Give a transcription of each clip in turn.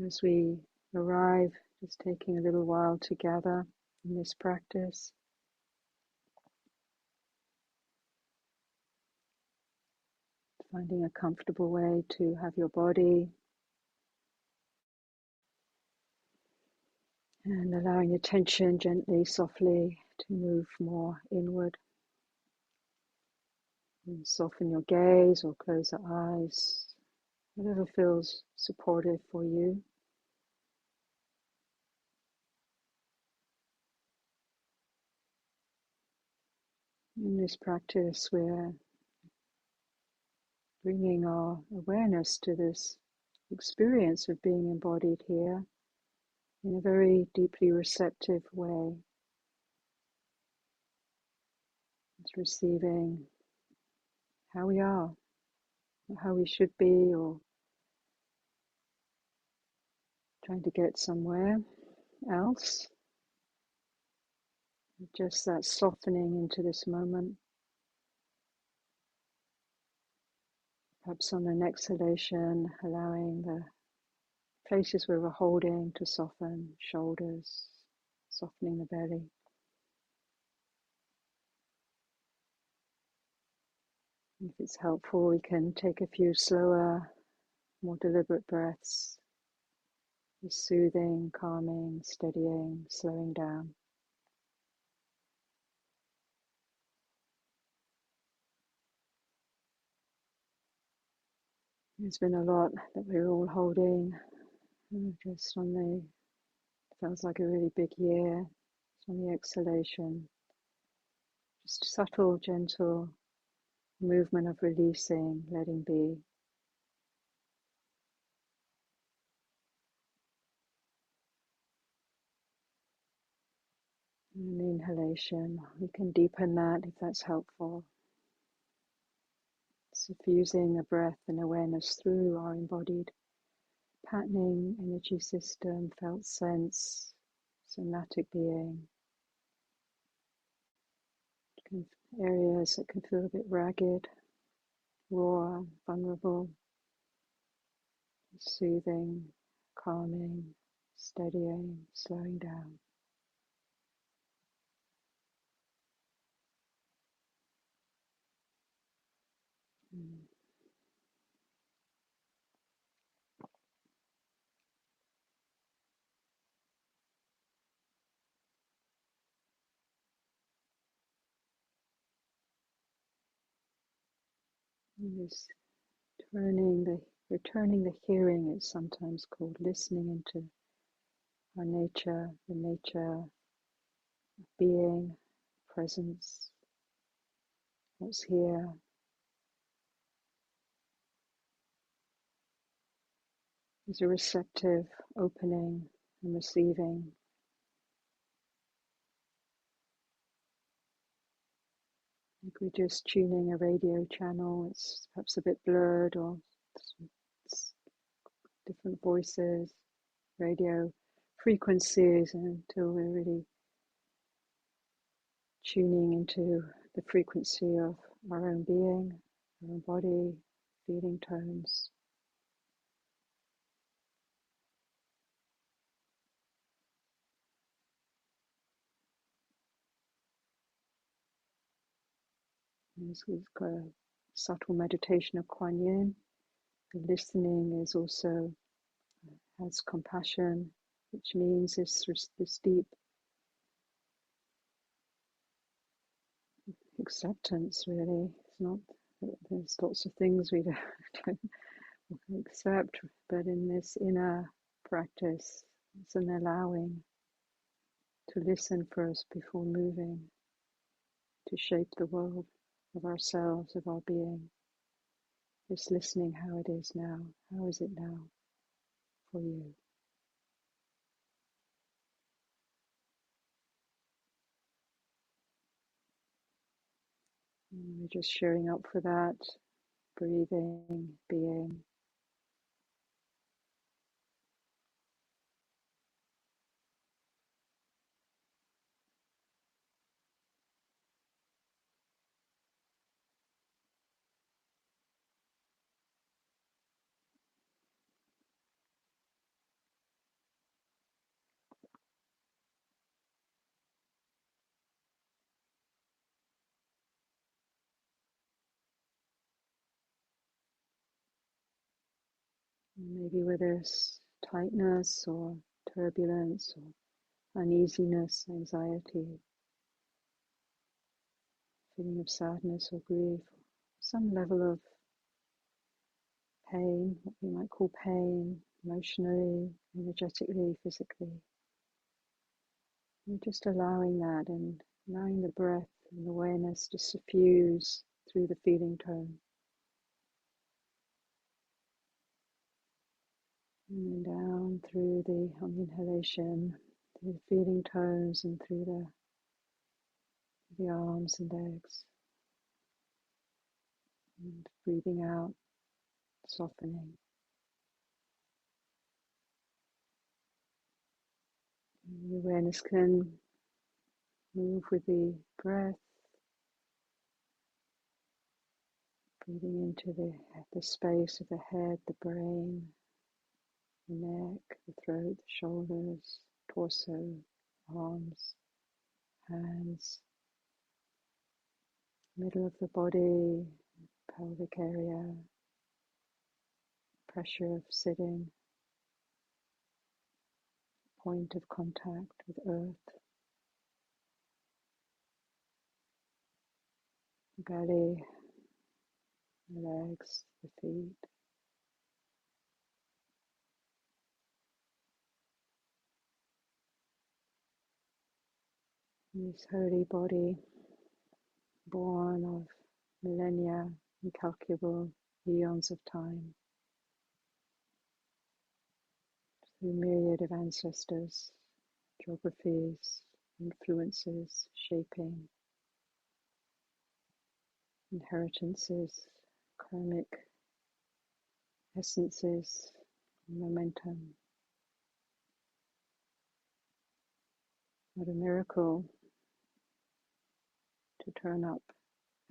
As we arrive, just taking a little while to gather in this practice. Finding a comfortable way to have your body and allowing attention gently, softly to move more inward. And soften your gaze or close the eyes, whatever feels supportive for you. In this practice, we're bringing our awareness to this experience of being embodied here in a very deeply receptive way. It's receiving how we are, how we should be, or trying to get somewhere else. Just that softening into this moment. Perhaps on an exhalation, allowing the places where we're holding to soften, shoulders, softening the belly. If it's helpful, we can take a few slower, more deliberate breaths, soothing, calming, steadying, slowing down. There's been a lot that we're all holding, just on the, sounds like a really big year, on the exhalation, just subtle, gentle movement of releasing, letting be. And an inhalation, we can deepen that if that's helpful. Suffusing the breath and awareness through our embodied patterning, energy system, felt sense, somatic being. Areas that can feel a bit ragged, raw, vulnerable, soothing, calming, steadying, slowing down. This returning the hearing is sometimes called listening into our nature, the nature of being, presence, what's here. There's a receptive opening and receiving. Like we're just tuning a radio channel, it's perhaps a bit blurred, or it's different voices, radio frequencies, until we're really tuning into the frequency of our own being, our own body, feeling tones. This is got a subtle meditation of Kuan Yin. The listening is also has compassion, which means this deep acceptance. Really, it's not. There's lots of things we don't accept, but in this inner practice, it's an allowing to listen first before moving, to shape the world of ourselves, of our being. Just listening how it is now. How is it now for you? And we're just showing up for that, breathing, being. Maybe where there's tightness or turbulence or uneasiness, anxiety, feeling of sadness or grief, some level of pain, what we might call pain, emotionally, energetically, physically. We're just allowing that and allowing the breath and awareness to suffuse through the feeling tone. And then down through on the inhalation, through the feeling tones and through the arms and legs. And breathing out, softening. And the awareness can move with the breath, breathing into the space of the head, the brain, the neck, the throat, the shoulders, torso, arms, hands, middle of the body, pelvic area, pressure of sitting, point of contact with earth, the belly, the legs, the feet. This holy body, born of millennia, incalculable eons of time, through myriad of ancestors, geographies, influences, shaping, inheritances, karmic essences, momentum. What a miracle to turn up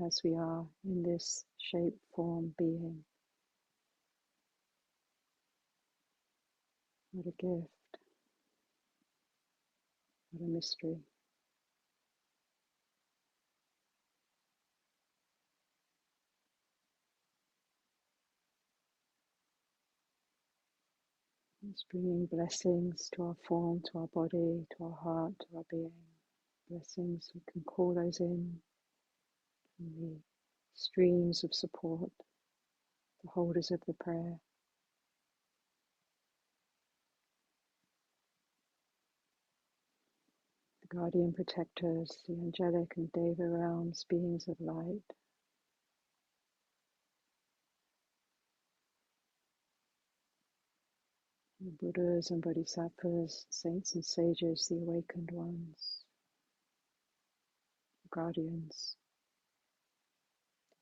as we are in this shape, form, being. What a gift, what a mystery. It's bringing blessings to our form, to our body, to our heart, to our being. Blessings, we can call those in from the streams of support, the holders of the prayer. The guardian protectors, the angelic and deva realms, beings of light. The Buddhas and Bodhisattvas, saints and sages, the awakened ones, the guardians,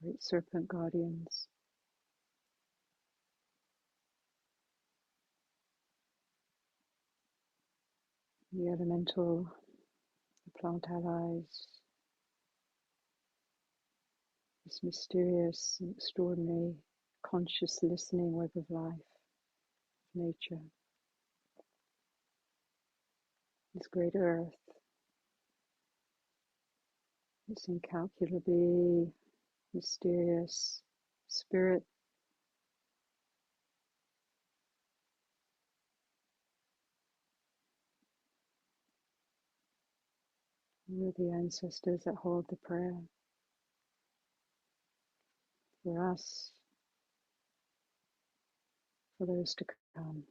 great serpent guardians. The elemental, the plant allies, this mysterious and extraordinary conscious listening web of life, nature, this great earth, this incalculably mysterious spirit, all of the ancestors that hold the prayer for us, for those to come.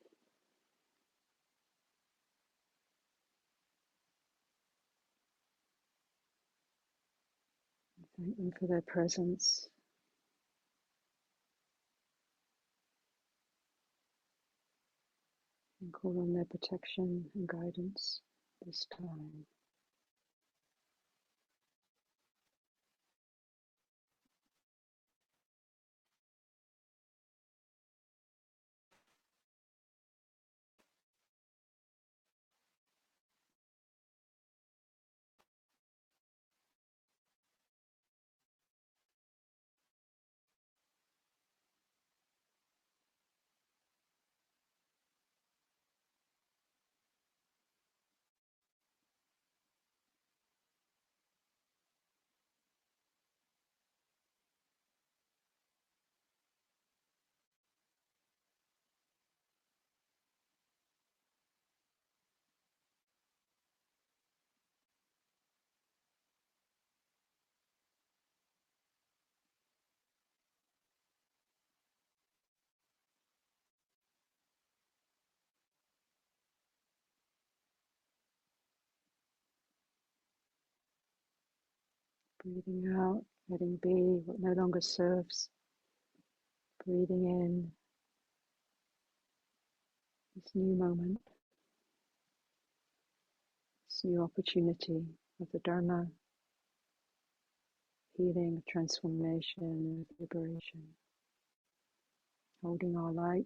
Thank them for their presence. And call on their protection and guidance this time. Breathing out, letting be what no longer serves. Breathing in this new moment, this new opportunity of the Dharma, healing, transformation, liberation. Holding our light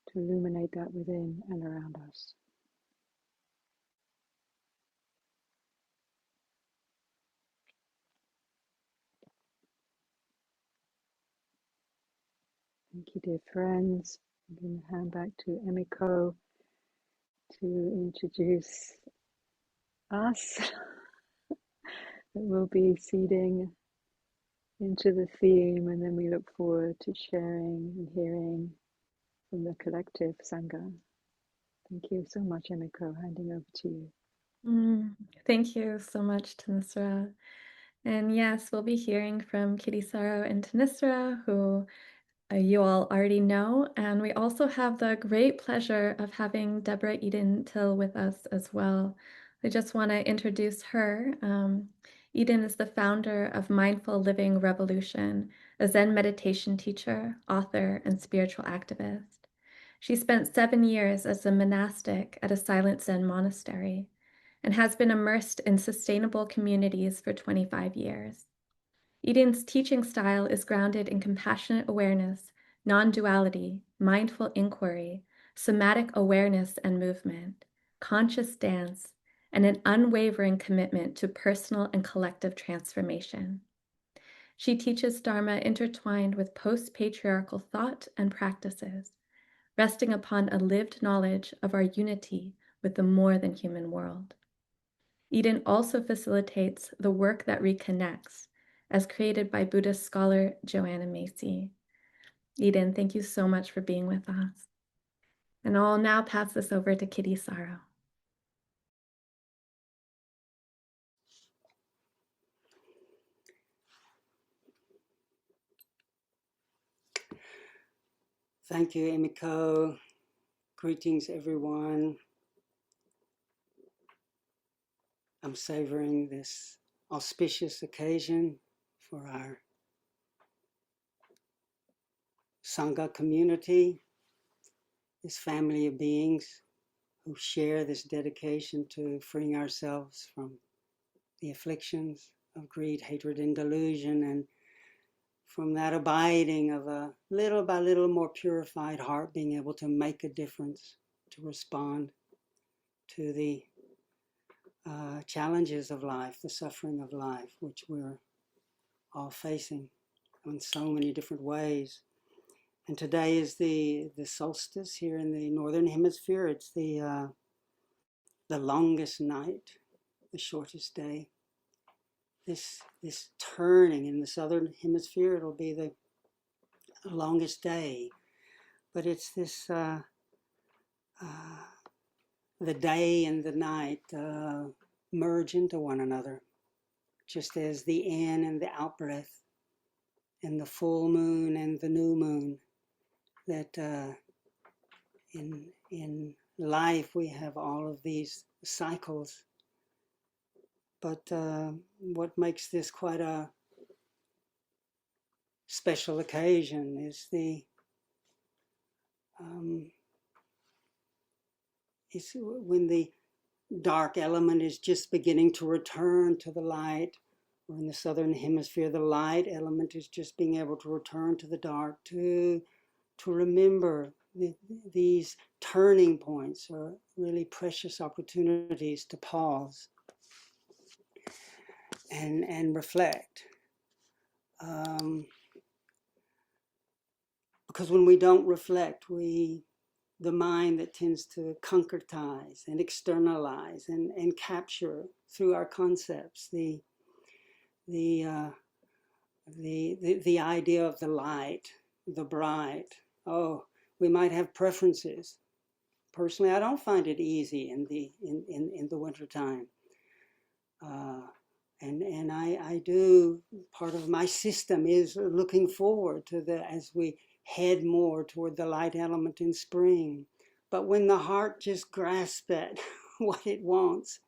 to illuminate that within and around us. Thank you, dear friends. I'm going to hand back to Emiko to introduce us. That will be seeding into the theme, and then we look forward to sharing and hearing from the collective Sangha. Thank you so much, Emiko. Handing over to you. Thank you so much, Thanissara. And yes, we'll be hearing from Kittisaro and Thanissara, who you all already know. And we also have the great pleasure of having Deborah Eden Tull with us as well. I just want to introduce her. Eden is the founder of Mindful Living Revolution, a Zen meditation teacher, author, and spiritual activist. She spent 7 years as a monastic at a silent Zen monastery and has been immersed in sustainable communities for 25 years. Eden's teaching style is grounded in compassionate awareness, non-duality, mindful inquiry, somatic awareness and movement, conscious dance, and an unwavering commitment to personal and collective transformation. She teaches Dharma intertwined with post-patriarchal thought and practices, resting upon a lived knowledge of our unity with the more than human world. Eden also facilitates the work that reconnects, as created by Buddhist scholar Joanna Macy. Eden, thank you so much for being with us. And I'll now pass this over to Kittisaro. Thank you, Emiko. Greetings, everyone. I'm savoring this auspicious occasion for our Sangha community, this family of beings who share this dedication to freeing ourselves from the afflictions of greed, hatred, and delusion, and from that abiding of a little by little more purified heart being able to make a difference, to respond to the challenges of life, the suffering of life, which we're all facing in so many different ways. And today is the solstice here in the northern hemisphere. It's the longest night, the shortest day. This turning in the southern hemisphere, it'll be the longest day. But it's this the day and the night merge into one another, just as the in and the out breath, and the full moon and the new moon. That in life we have all of these cycles, but what makes this quite a special occasion is is when the dark element is just beginning to return to the light, or in the southern hemisphere the light element is just being able to return to the dark, to remember these turning points are really precious opportunities to pause and reflect. Because when we don't reflect, the mind that tends to concretize and externalize and capture through our concepts the idea of the light, the bright. Oh, we might have preferences. Personally, I don't find it easy in the wintertime. And I do, part of my system is looking forward to as we head more toward the light element in spring. But when the heart just grasps at what it wants,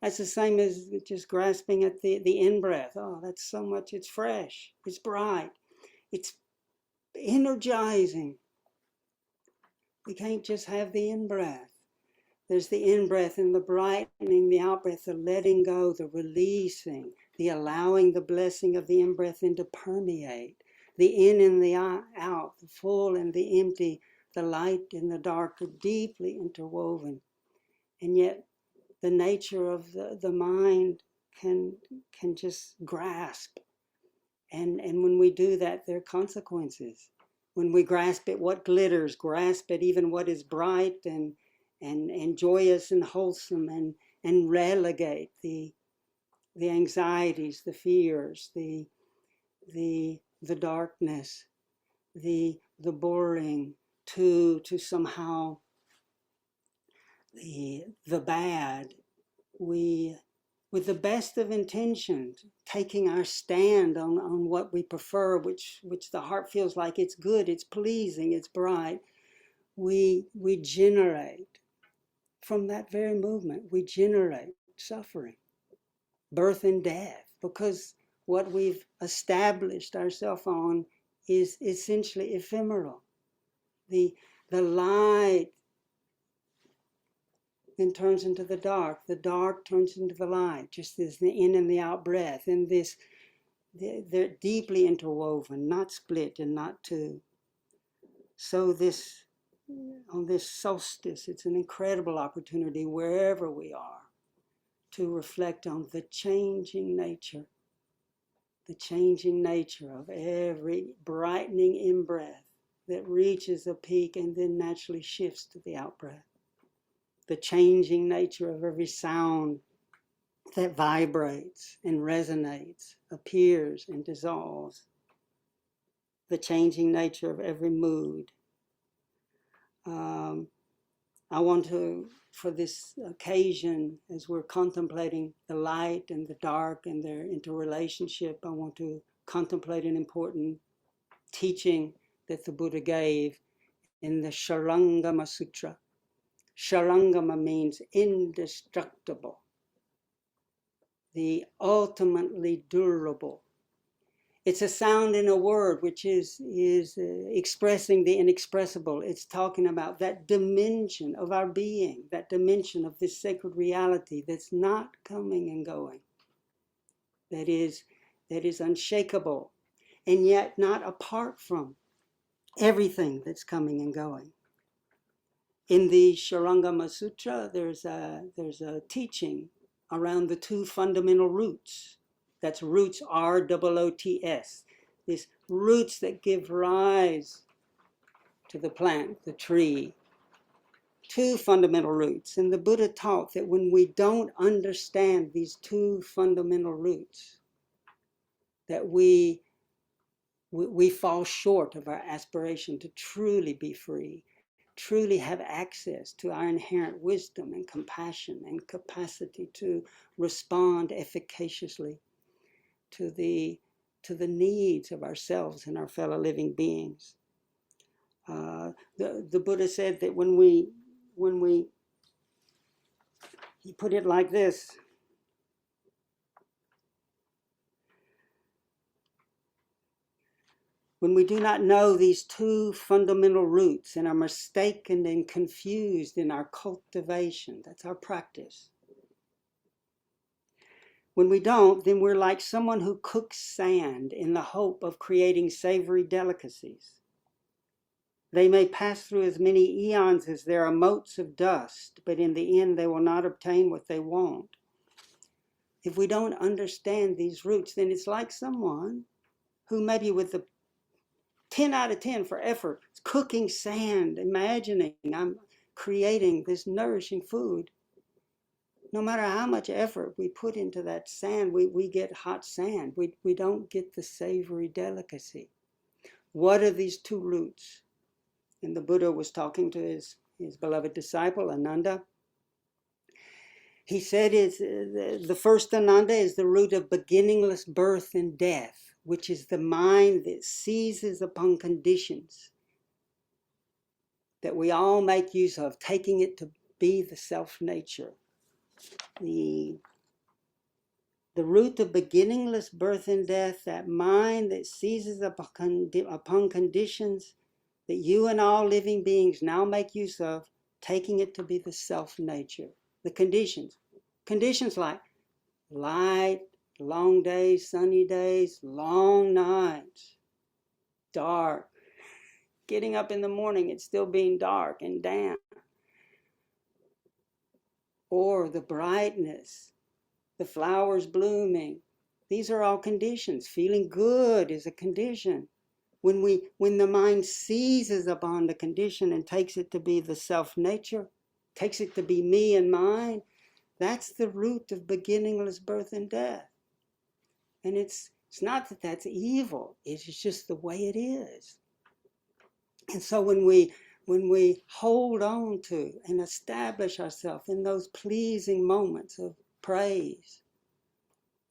That's the same as just grasping at the in-breath. Oh, that's so much, it's fresh, it's bright, it's energizing. We can't just have the in-breath. There's the in-breath and the brightening, the out-breath, the letting go, the releasing, the allowing the blessing of the in-breath in to permeate. The in and the out, the full and the empty, the light and the dark are deeply interwoven. And yet the nature of the mind can just grasp. And when we do that, there are consequences. When we grasp at what glitters, grasp at even what is bright and joyous and wholesome, and relegate the anxieties, the fears, the darkness, the boring, to somehow the bad, we, with the best of intentions, taking our stand on what we prefer, which the heart feels like it's good, it's pleasing, it's bright, we generate, from that very movement, we generate suffering, birth and death, because what we've established ourselves on is essentially ephemeral. The light then turns into the dark turns into the light, just as the in and the out breath, and this, they're deeply interwoven, not split and not two. So this, on this solstice, it's an incredible opportunity wherever we are to reflect on the changing nature of every brightening in-breath that reaches a peak and then naturally shifts to the out-breath. The changing nature of every sound that vibrates and resonates, appears and dissolves. The changing nature of every mood. I want to, for this occasion, as we're contemplating the light and the dark and their interrelationship, I want to contemplate an important teaching that the Buddha gave in the Sharangama Sutra. Sharangama means indestructible, the ultimately durable. It's a sound in a word which is expressing the inexpressible. It's talking about that dimension of our being, that dimension of this sacred reality that's not coming and going, that is unshakable, and yet not apart from everything that's coming and going. In the Sharangama Sutra, there's a teaching around the two fundamental roots. That's roots, R-O-O-T-S. These roots that give rise to the plant, the tree. Two fundamental roots. And the Buddha taught that when we don't understand these two fundamental roots, that we fall short of our aspiration to truly be free, truly have access to our inherent wisdom and compassion and capacity to respond efficaciously to the needs of ourselves and our fellow living beings. The Buddha said that when we, he put it like this: when we do not know these two fundamental roots and are mistaken and confused in our cultivation, that's our practice. When we don't, then we're like someone who cooks sand in the hope of creating savory delicacies. They may pass through as many eons as there are motes of dust, but in the end they will not obtain what they want. If we don't understand these roots, then it's like someone who maybe with the 10 out of 10 for effort, cooking sand, imagining I'm creating this nourishing food. No matter how much effort we put into that sand, we get hot sand. We don't get the savory delicacy. What are these two roots? And the Buddha was talking to his beloved disciple, Ananda. He said the first Ananda is the root of beginningless birth and death, which is the mind that seizes upon conditions that we all make use of, taking it to be the self-nature. The The root of beginningless birth and death, that mind that seizes upon conditions that you and all living beings now make use of, taking it to be the self-nature. The conditions. Conditions like light, long days, sunny days, long nights, dark. Getting up in the morning, it's still being dark and damp. Or the brightness, the flowers blooming. These are all conditions. Feeling good is a condition. When the mind seizes upon the condition and takes it to be the self-nature, takes it to be me and mine, that's the root of beginningless birth and death. And it's not that that's evil. It's just the way it is. And so when we hold on to and establish ourselves in those pleasing moments of praise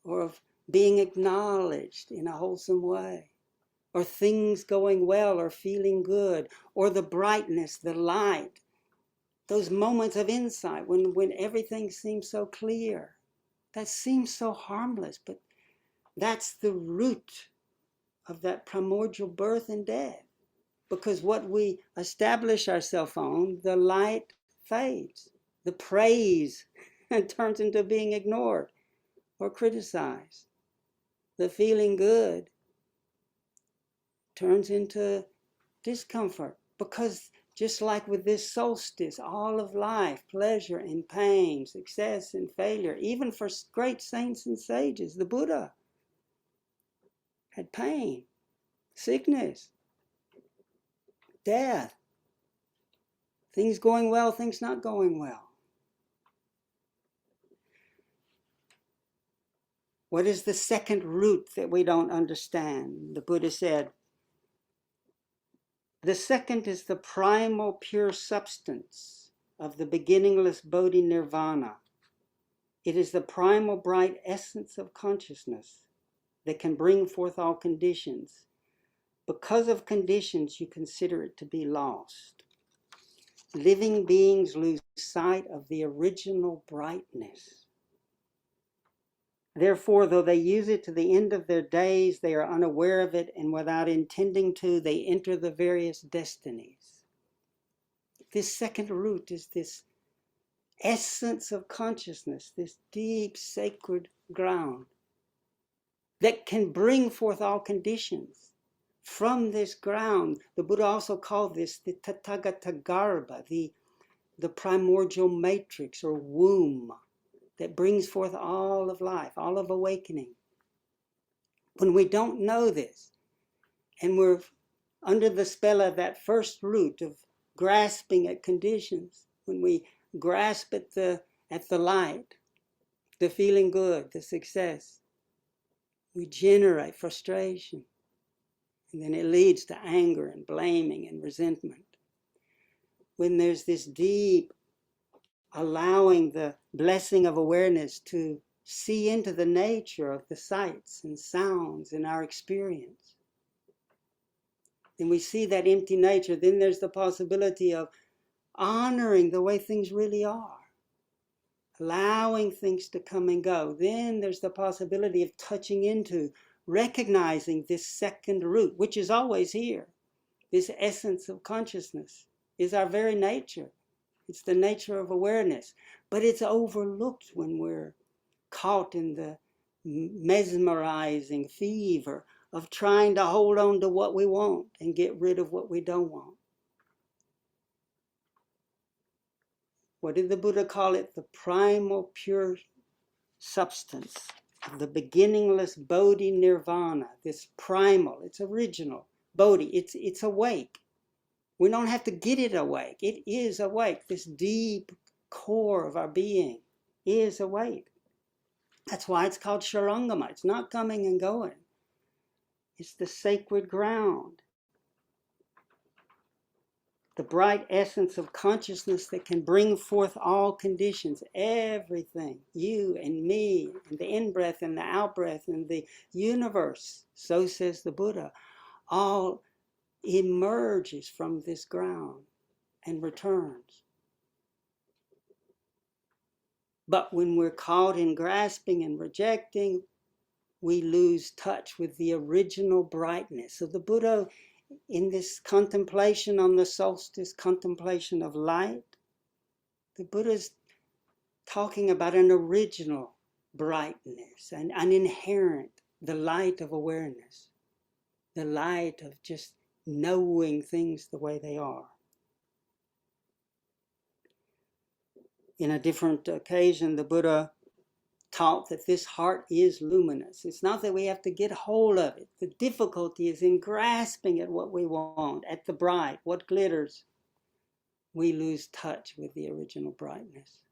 or of being acknowledged in a wholesome way, or things going well or feeling good, or the brightness, the light, those moments of insight when everything seems so clear, that seems so harmless, but that's the root of that primordial birth and death. Because what we establish ourselves on, the light fades. The praise turns into being ignored or criticized. The feeling good turns into discomfort. Because just like with this solstice, all of life, pleasure and pain, success and failure, even for great saints and sages, the Buddha had pain, sickness, death, things going well, things not going well. What is the second root that we don't understand? The Buddha said, the second is the primal pure substance of the beginningless Bodhi Nirvana. It is the primal bright essence of consciousness that can bring forth all conditions. Because of conditions, you consider it to be lost. Living beings lose sight of the original brightness. Therefore, though they use it to the end of their days, they are unaware of it, and without intending to, they enter the various destinies. This second root is this essence of consciousness, this deep sacred ground that can bring forth all conditions. From this ground, the Buddha also called this the Tathagata Garbha, the primordial matrix or womb that brings forth all of life, all of awakening. When we don't know this, and we're under the spell of that first root of grasping at conditions, when we grasp at the light, the feeling good, the success, we generate frustration. And then it leads to anger and blaming and resentment. When there's this deep allowing the blessing of awareness to see into the nature of the sights and sounds in our experience, then we see that empty nature, then there's the possibility of honoring the way things really are, allowing things to come and go. Then there's the possibility of touching into, recognizing this second root, which is always here. This essence of consciousness is our very nature. It's the nature of awareness. But it's overlooked when we're caught in the mesmerizing fever of trying to hold on to what we want and get rid of what we don't want. What did the Buddha call it? The primal pure substance of the beginningless Bodhi Nirvana. This primal, it's original. Bodhi, it's awake. We don't have to get it awake. It is awake. This deep core of our being is awake. That's why it's called Sharangama. It's not coming and going. It's the sacred ground. The bright essence of consciousness that can bring forth all conditions, everything, you and me, and the in-breath and the out-breath and the universe, so says the Buddha, all emerges from this ground and returns. But when we're caught in grasping and rejecting, we lose touch with the original brightness. So the Buddha, in this contemplation on the solstice, contemplation of light, the Buddha's talking about an original brightness, an inherent, the light of awareness, the light of just knowing things the way they are. In a different occasion, the Buddha taught that this heart is luminous. It's not that we have to get hold of it. The difficulty is in grasping at what we want, at the bright, what glitters. We lose touch with the original brightness.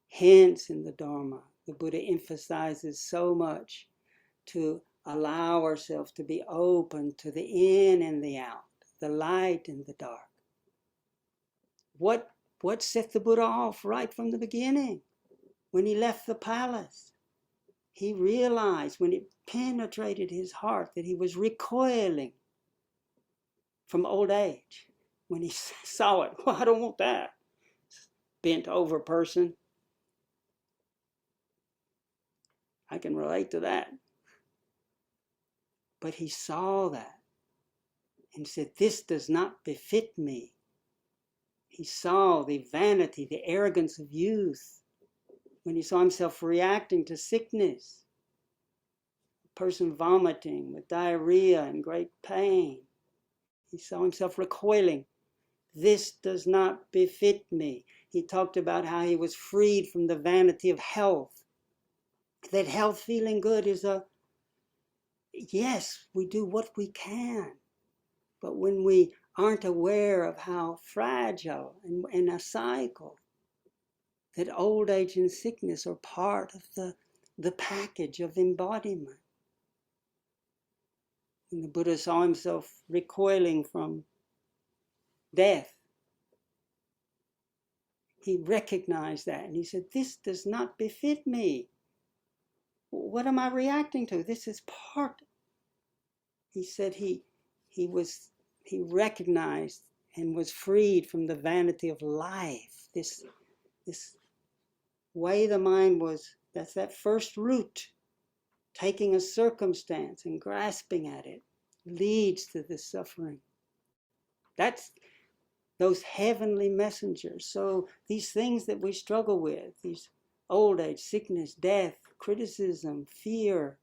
Hence, in the Dharma, the Buddha emphasizes so much to allow ourselves to be open to the in and the out, the light and the dark. What set the Buddha off right from the beginning? When he left the palace, he realized when it penetrated his heart that he was recoiling from old age. When he saw it, well, I don't want that. Bent over person. I can relate to that. But he saw that and said, this does not befit me. He saw the vanity, the arrogance of youth. When he saw himself reacting to sickness, a person vomiting with diarrhea and great pain, he saw himself recoiling. This does not befit me. He talked about how he was freed from the vanity of health. That health, feeling good is yes, we do what we can. But when we aren't aware of how fragile and a cycle, that old age and sickness are part of the package of embodiment. When the Buddha saw himself recoiling from death, he recognized that and he said, this does not befit me. What am I reacting to? This is part. He said he recognized and was freed from the vanity of life. This way the mind was, that's that first root, taking a circumstance and grasping at it, leads to this suffering. That's those heavenly messengers. So these things that we struggle with, these old age, sickness, death, criticism, fear,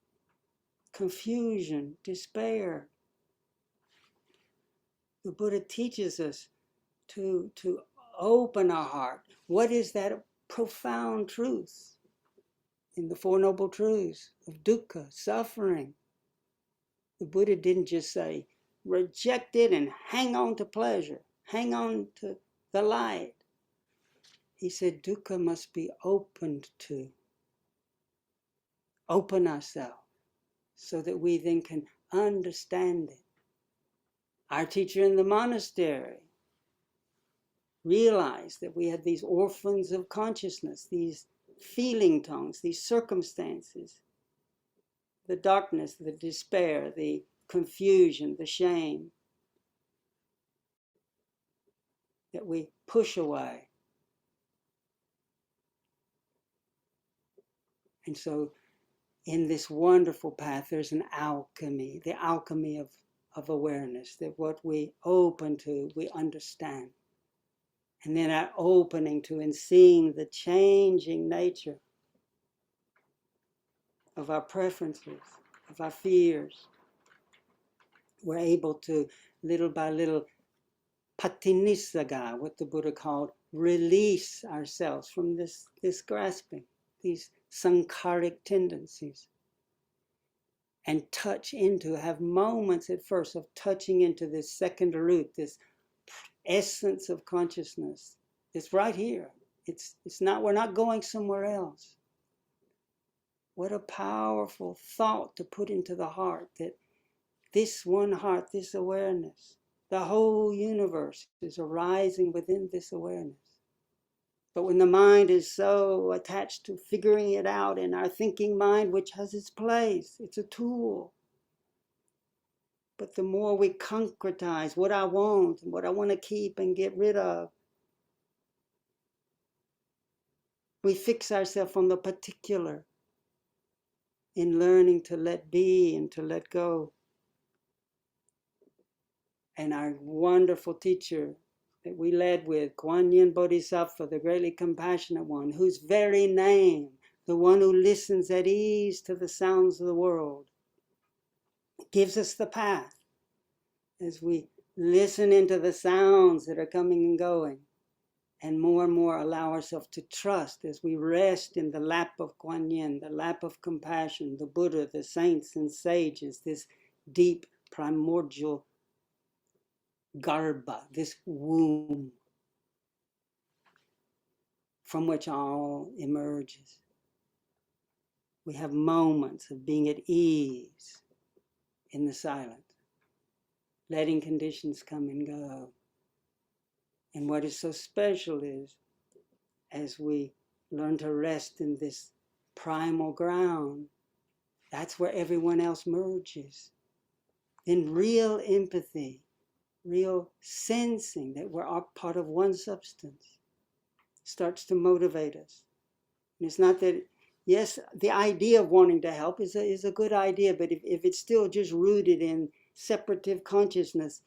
confusion, despair, the Buddha teaches us to open our heart. What is that profound truth in the Four Noble Truths of dukkha, suffering? The Buddha didn't just say, reject it and hang on to pleasure, hang on to the light. He said, dukkha must be opened to. Open ourselves so that we then can understand it. Our teacher in the monastery realized that we had these orphans of consciousness, these feeling tongues, these circumstances, the darkness, the despair, the confusion, the shame, that we push away. And so in this wonderful path, there's an alchemy, the alchemy of awareness, that what we open to, we understand. And then our opening to and seeing the changing nature of our preferences, of our fears, we're able to, little by little, Thanissara, what the Buddha called, release ourselves from this grasping, these sankharic tendencies, and touch into, have moments at first of touching into this second root, this essence of consciousness. It's right here. It's not, we're not going somewhere else. What a powerful thought to put into the heart, that this one heart, this awareness, the whole universe is arising within this awareness. But when the mind is so attached to figuring it out in our thinking mind, which has its place, it's a tool. But the more we concretize what I want and what I want to keep and get rid of, We fix ourselves on the particular in learning to let be and to let go. And our wonderful teacher that we led with, Kuan Yin Bodhisattva, the greatly compassionate one, whose very name, the one who listens at ease to the sounds of the world, gives us the path as we listen into the sounds that are coming and going, and more allow ourselves to trust as we rest in the lap of Kuan Yin, the lap of compassion, the Buddha, the saints and sages, this deep primordial garbha, this womb from which all emerges. We have moments of being at ease in the silence, letting conditions come and go. And what is so special is, as we learn to rest in this primal ground, that's where everyone else merges. Then real empathy, real sensing that we're all part of one substance starts to motivate us. And it's not that, yes, the idea of wanting to help is a good idea, but if it's still just rooted in separative consciousness,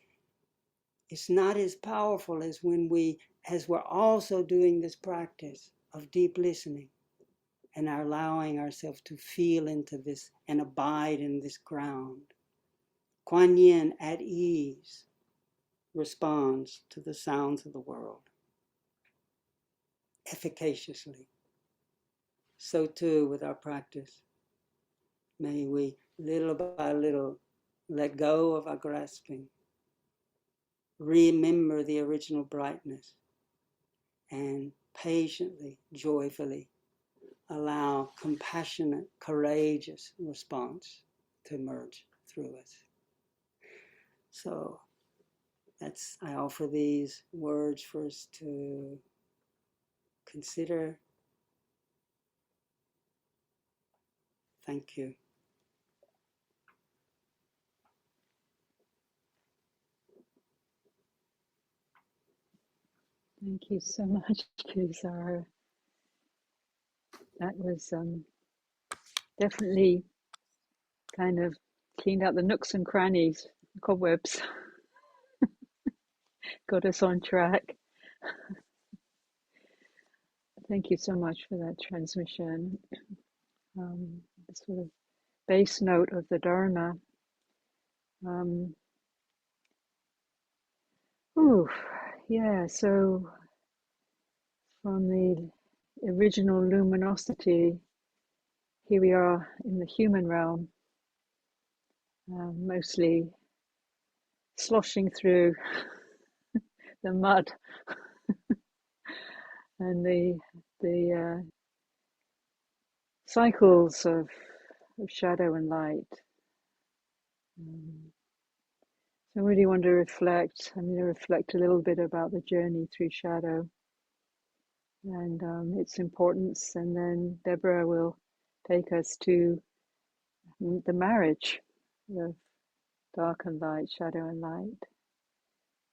it's not as powerful as when as we're also doing this practice of deep listening and are allowing ourselves to feel into this and abide in this ground. Kuan Yin, at ease, responds to the sounds of the world efficaciously. So too with our practice. May we, little by little, let go of our grasping, remember the original brightness, and patiently, joyfully allow compassionate, courageous response to emerge through us. So I offer these words for us to consider. Thank you. Thank you so much, Kittisaro. That was definitely kind of cleaned out the nooks and crannies, cobwebs, got us on track. Thank you so much for that transmission. The sort of base note of the Dharma. So from the original luminosity, here we are in the human realm, mostly sloshing through the mud and the cycles of shadow and light. So I really want to reflect. I'm going to reflect a little bit about the journey through shadow and its importance, and then Deborah will take us to the marriage of dark and light, shadow and light,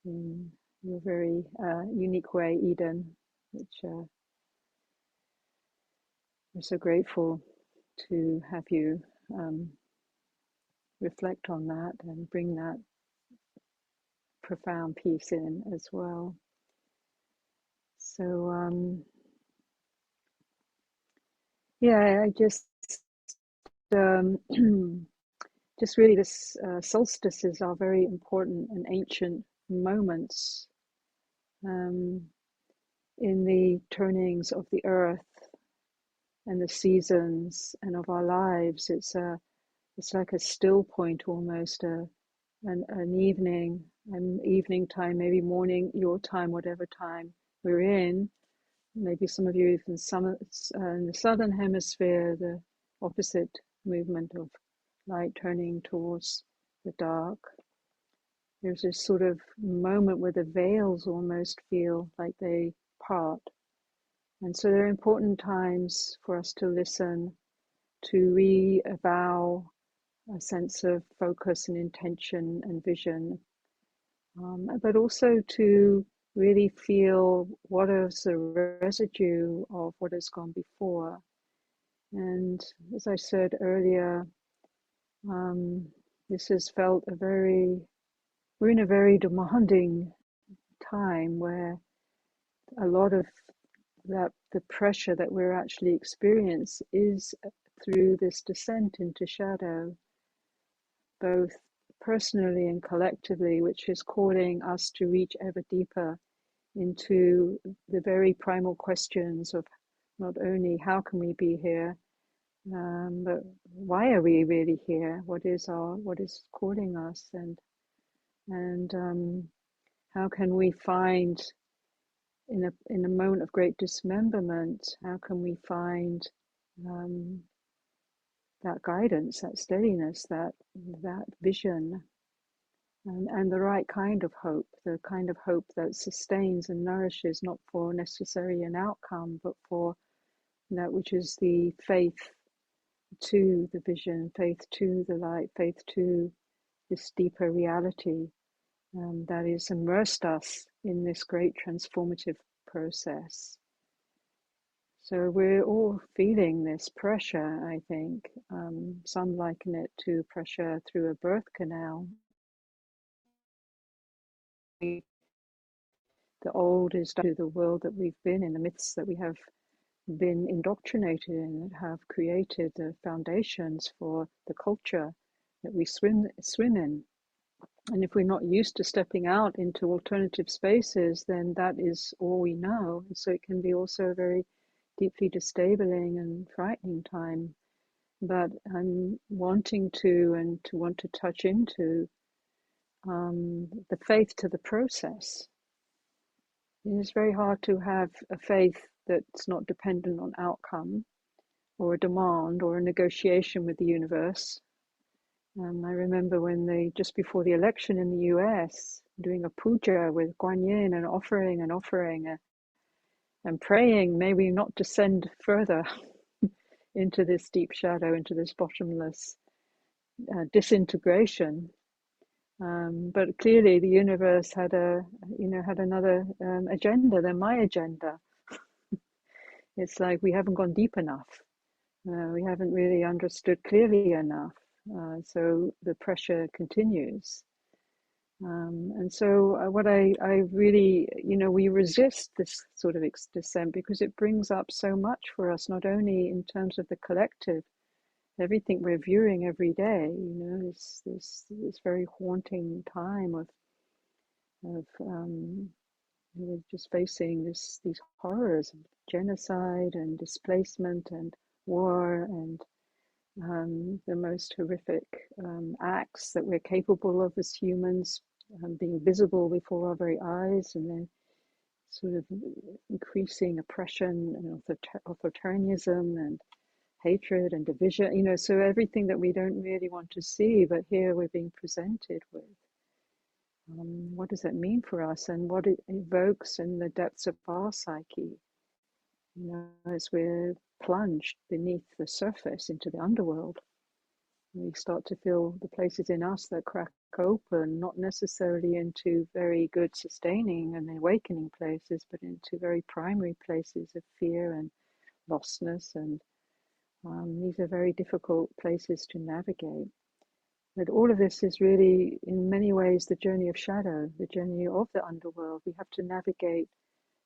in your very unique way, Eden, which we're so grateful to have you reflect on that and bring that profound piece in as well. So I just just really this solstices are very important and ancient moments in the turnings of the earth and the seasons and of our lives. It's like a still point almost, an evening time, maybe morning your time, whatever time we're in. Maybe some of you even in the southern hemisphere, the opposite movement of light turning towards the dark. There's this sort of moment where the veils almost feel like they part. And so there are important times for us to listen, to re-avow a sense of focus and intention and vision, but also to really feel what is the residue of what has gone before. And as I said earlier, this has felt we're in a very demanding time where a lot of the pressure that we're actually experiencing is through this descent into shadow, both personally and collectively, which is calling us to reach ever deeper into the very primal questions of not only how can we be here, but why are we really here? What is calling us, and how can we find in a moment of great dismemberment? How can we find that guidance, that steadiness, that vision, and the right kind of hope, the kind of hope that sustains and nourishes, not for necessarily an outcome, but for that which is the faith to the vision, faith to the light, faith to this deeper reality that has immersed us in this great transformative process. So we're all feeling this pressure, I think. Some liken it to pressure through a birth canal. The old is to the world that we've been in, the myths that we have been indoctrinated in, that have created the foundations for the culture that we swim in. And if we're not used to stepping out into alternative spaces, then that is all we know. And so it can be also a very deeply destabilizing and frightening time. But I'm wanting to want to touch into the faith to the process. It's very hard to have a faith that's not dependent on outcome or a demand or a negotiation with the universe. I remember when just before the election in the US, doing a puja with Guan Yin and offering and praying, may we not descend further into this deep shadow, into this bottomless disintegration. But clearly the universe had another agenda than my agenda. It's like we haven't gone deep enough. We haven't really understood clearly enough. So the pressure continues. And so what I really, we resist this sort of descent because it brings up so much for us, not only in terms of the collective, everything we're viewing every day, this very haunting time of just facing these horrors of genocide and displacement and war and the most horrific acts that we're capable of as humans being visible before our very eyes, and then sort of increasing oppression and authoritarianism and hatred and division, so everything that we don't really want to see, but here we're being presented with. What does that mean for us, and what it evokes in the depths of our psyche, as we're plunged beneath the surface into the underworld? We start to feel the places in us that crack open, not necessarily into very good sustaining and awakening places, but into very primary places of fear and lostness, and these are very difficult places to navigate. But all of this is really, in many ways, the journey of shadow, the journey of the underworld. We have to navigate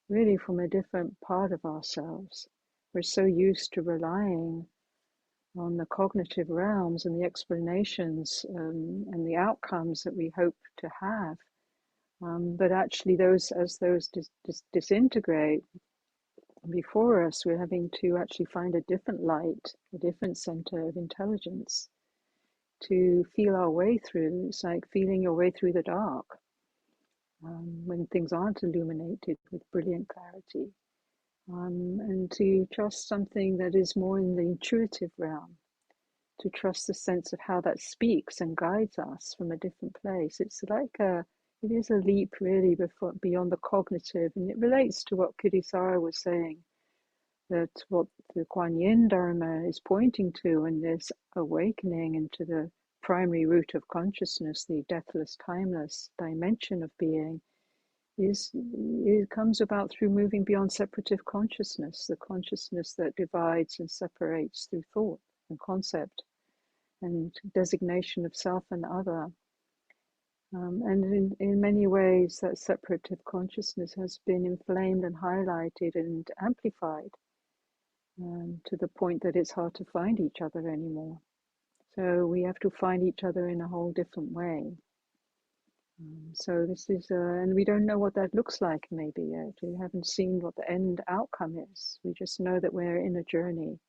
really from a different part of ourselves. We're so used to relying on the cognitive realms and the explanations and the outcomes that we hope to have. But actually, as those disintegrate before us, we're having to actually find a different light, a different center of intelligence to feel our way through. It's like feeling your way through the dark when things aren't illuminated with brilliant clarity, and to trust something that is more in the intuitive realm, to trust the sense of how that speaks and guides us from a different place. It is a leap really beyond the cognitive, and it relates to what Kittisaro was saying, that what the Guan Yin Dharma is pointing to in this awakening into the primary root of consciousness, the deathless, timeless dimension of being, it comes about through moving beyond separative consciousness, the consciousness that divides and separates through thought and concept and designation of self and other. And in many ways, that separative consciousness has been inflamed and highlighted and amplified to the point that it's hard to find each other anymore. So we have to find each other in a whole different way. So this is, and we don't know what that looks like maybe yet. We haven't seen what the end outcome is. We just know that we're in a journey,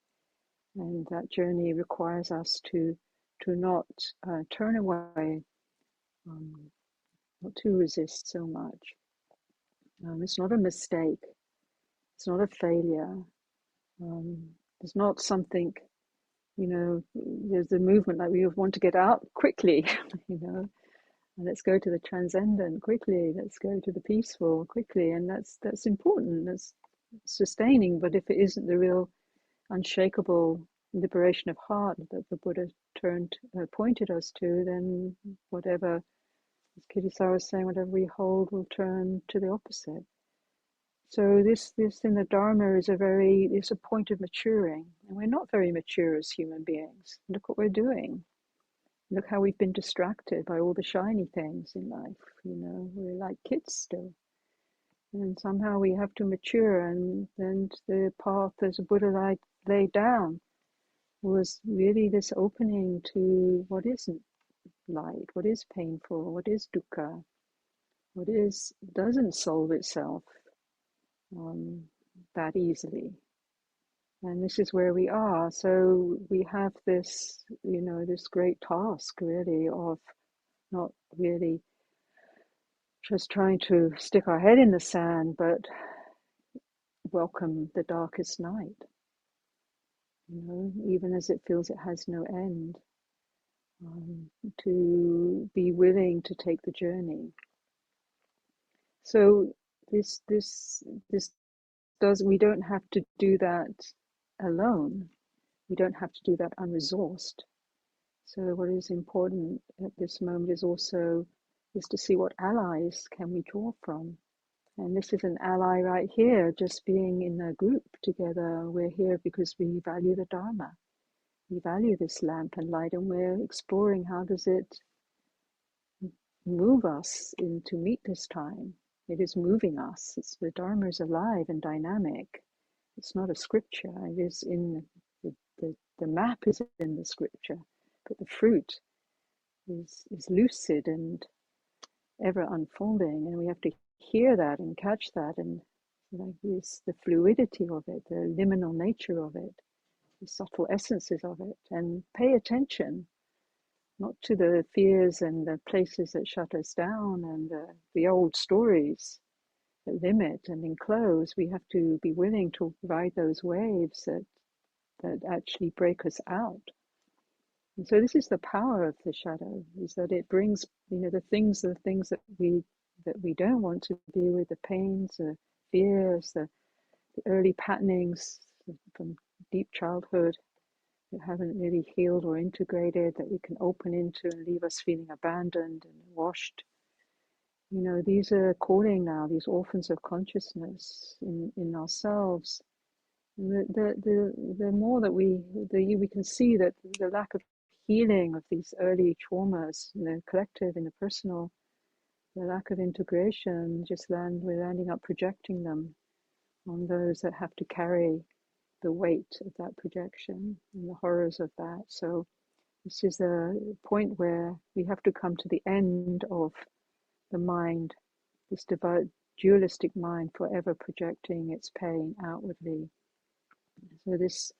and that journey requires us to not turn away, not to resist so much. It's not a mistake. It's not a failure. It's not something, there's a movement like we want to get out quickly, and let's go to the transcendent quickly. Let's go to the peaceful quickly. And that's important. That's sustaining. But if it isn't the real unshakable liberation of heart that the Buddha pointed us to, then whatever, as Kittisaro was saying, whatever we hold will turn to the opposite. So this in the Dharma is it's a point of maturing, and we're not very mature as human beings. Look what we're doing. Look how we've been distracted by all the shiny things in life. We're like kids still, and somehow we have to mature. And the path, as a Buddha laid down, was really this opening to what isn't light, what is painful, what is dukkha, what doesn't solve itself that easily. And this is where we are. So we have this, this great task really of not really just trying to stick our head in the sand, but welcome the darkest night, even as it feels it has no end, to be willing to take the journey. So we don't have to do that alone. We don't have to do that unresourced. So what is important at this moment is to see what allies can we draw from. And this is an ally right here, just being in a group together. We're here because we value the Dharma. We value this lamp and light, and we're exploring how does it move us to meet this time. It is moving us. The Dharma is alive and dynamic. It's not a scripture. It is in the map is in the scripture, but the fruit is lucid and ever unfolding, and we have to hear that and catch that, and the fluidity of it, the liminal nature of it, the subtle essences of it, and pay attention not to the fears and the places that shut us down and the old stories that limit and enclose. We have to be willing to ride those waves that actually break us out. And so this is the power of the shadow, is that it brings, the things that we don't want to be with, the pains, the fears, the early patternings from deep childhood that haven't really healed or integrated, that we can open into and leave us feeling abandoned and washed. These are calling now, these orphans of consciousness in ourselves. And the more that we can see that the lack of healing of these early traumas in the collective, in the personal, the lack of integration, we're landing up projecting them on those that have to carry the weight of that projection and the horrors of that. So this is a point where we have to come to the end of the mind, this dualistic mind forever projecting its pain outwardly. So this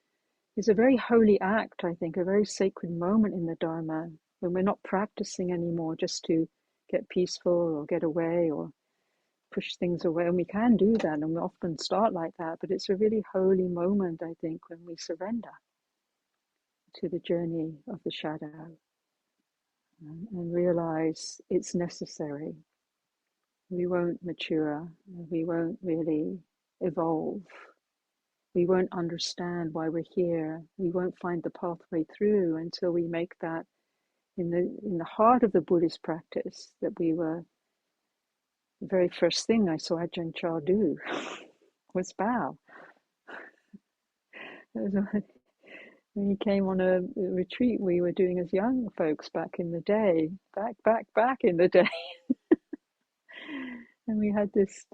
is a very holy act, I think, a very sacred moment in the Dharma, when we're not practicing anymore just to get peaceful or get away or push things away. And we can do that, and we often start like that, but it's a really holy moment, I think, when we surrender to the journey of the shadow and realize it's necessary. We won't mature, we won't really evolve. We won't understand why we're here. We won't find the pathway through until we make that in the heart of the Buddhist practice, that we were the very first thing I saw Ajahn Chah do was bow. When he came on a retreat we were doing as young folks back in the day, back in the day, and we had this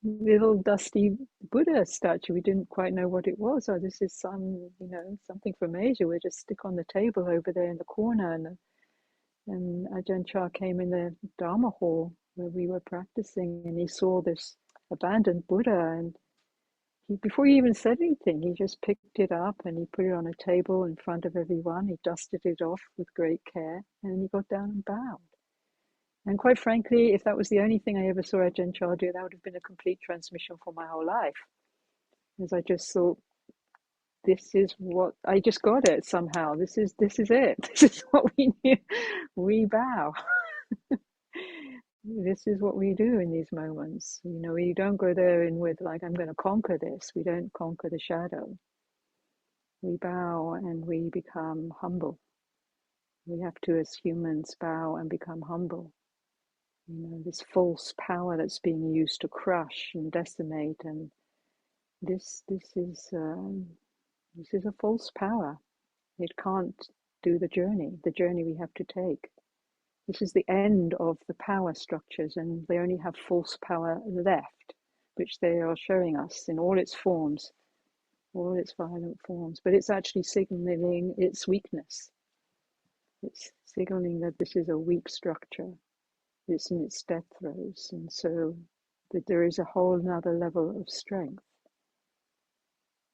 little dusty Buddha statue. We didn't quite know what it was. Oh, this is something from Asia. We'll just stick on the table over there in the corner. And Ajahn Chah came in the Dharma hall where we were practicing, and he saw this abandoned Buddha, and before he even said anything, he just picked it up and he put it on a table in front of everyone. He dusted it off with great care, and he got down and bowed. And quite frankly, if that was the only thing I ever saw Ajahn Chah do, that would have been a complete transmission for my whole life. Because I just thought, this is what, I just got it somehow. This is it. This is what we do. We bow. This is what we do in these moments. We don't go there in with like, I'm going to conquer this. We don't conquer the shadow. We bow and we become humble. We have to, as humans, bow and become humble. This false power that's being used to crush and decimate, and this is a false power. It can't do the journey we have to take. This is the end of the power structures, and they only have false power left, which they are showing us in all its forms, all its violent forms. But it's actually signaling its weakness. It's signaling that this is a weak structure. It's in its death throes, and so that there is a whole another level of strength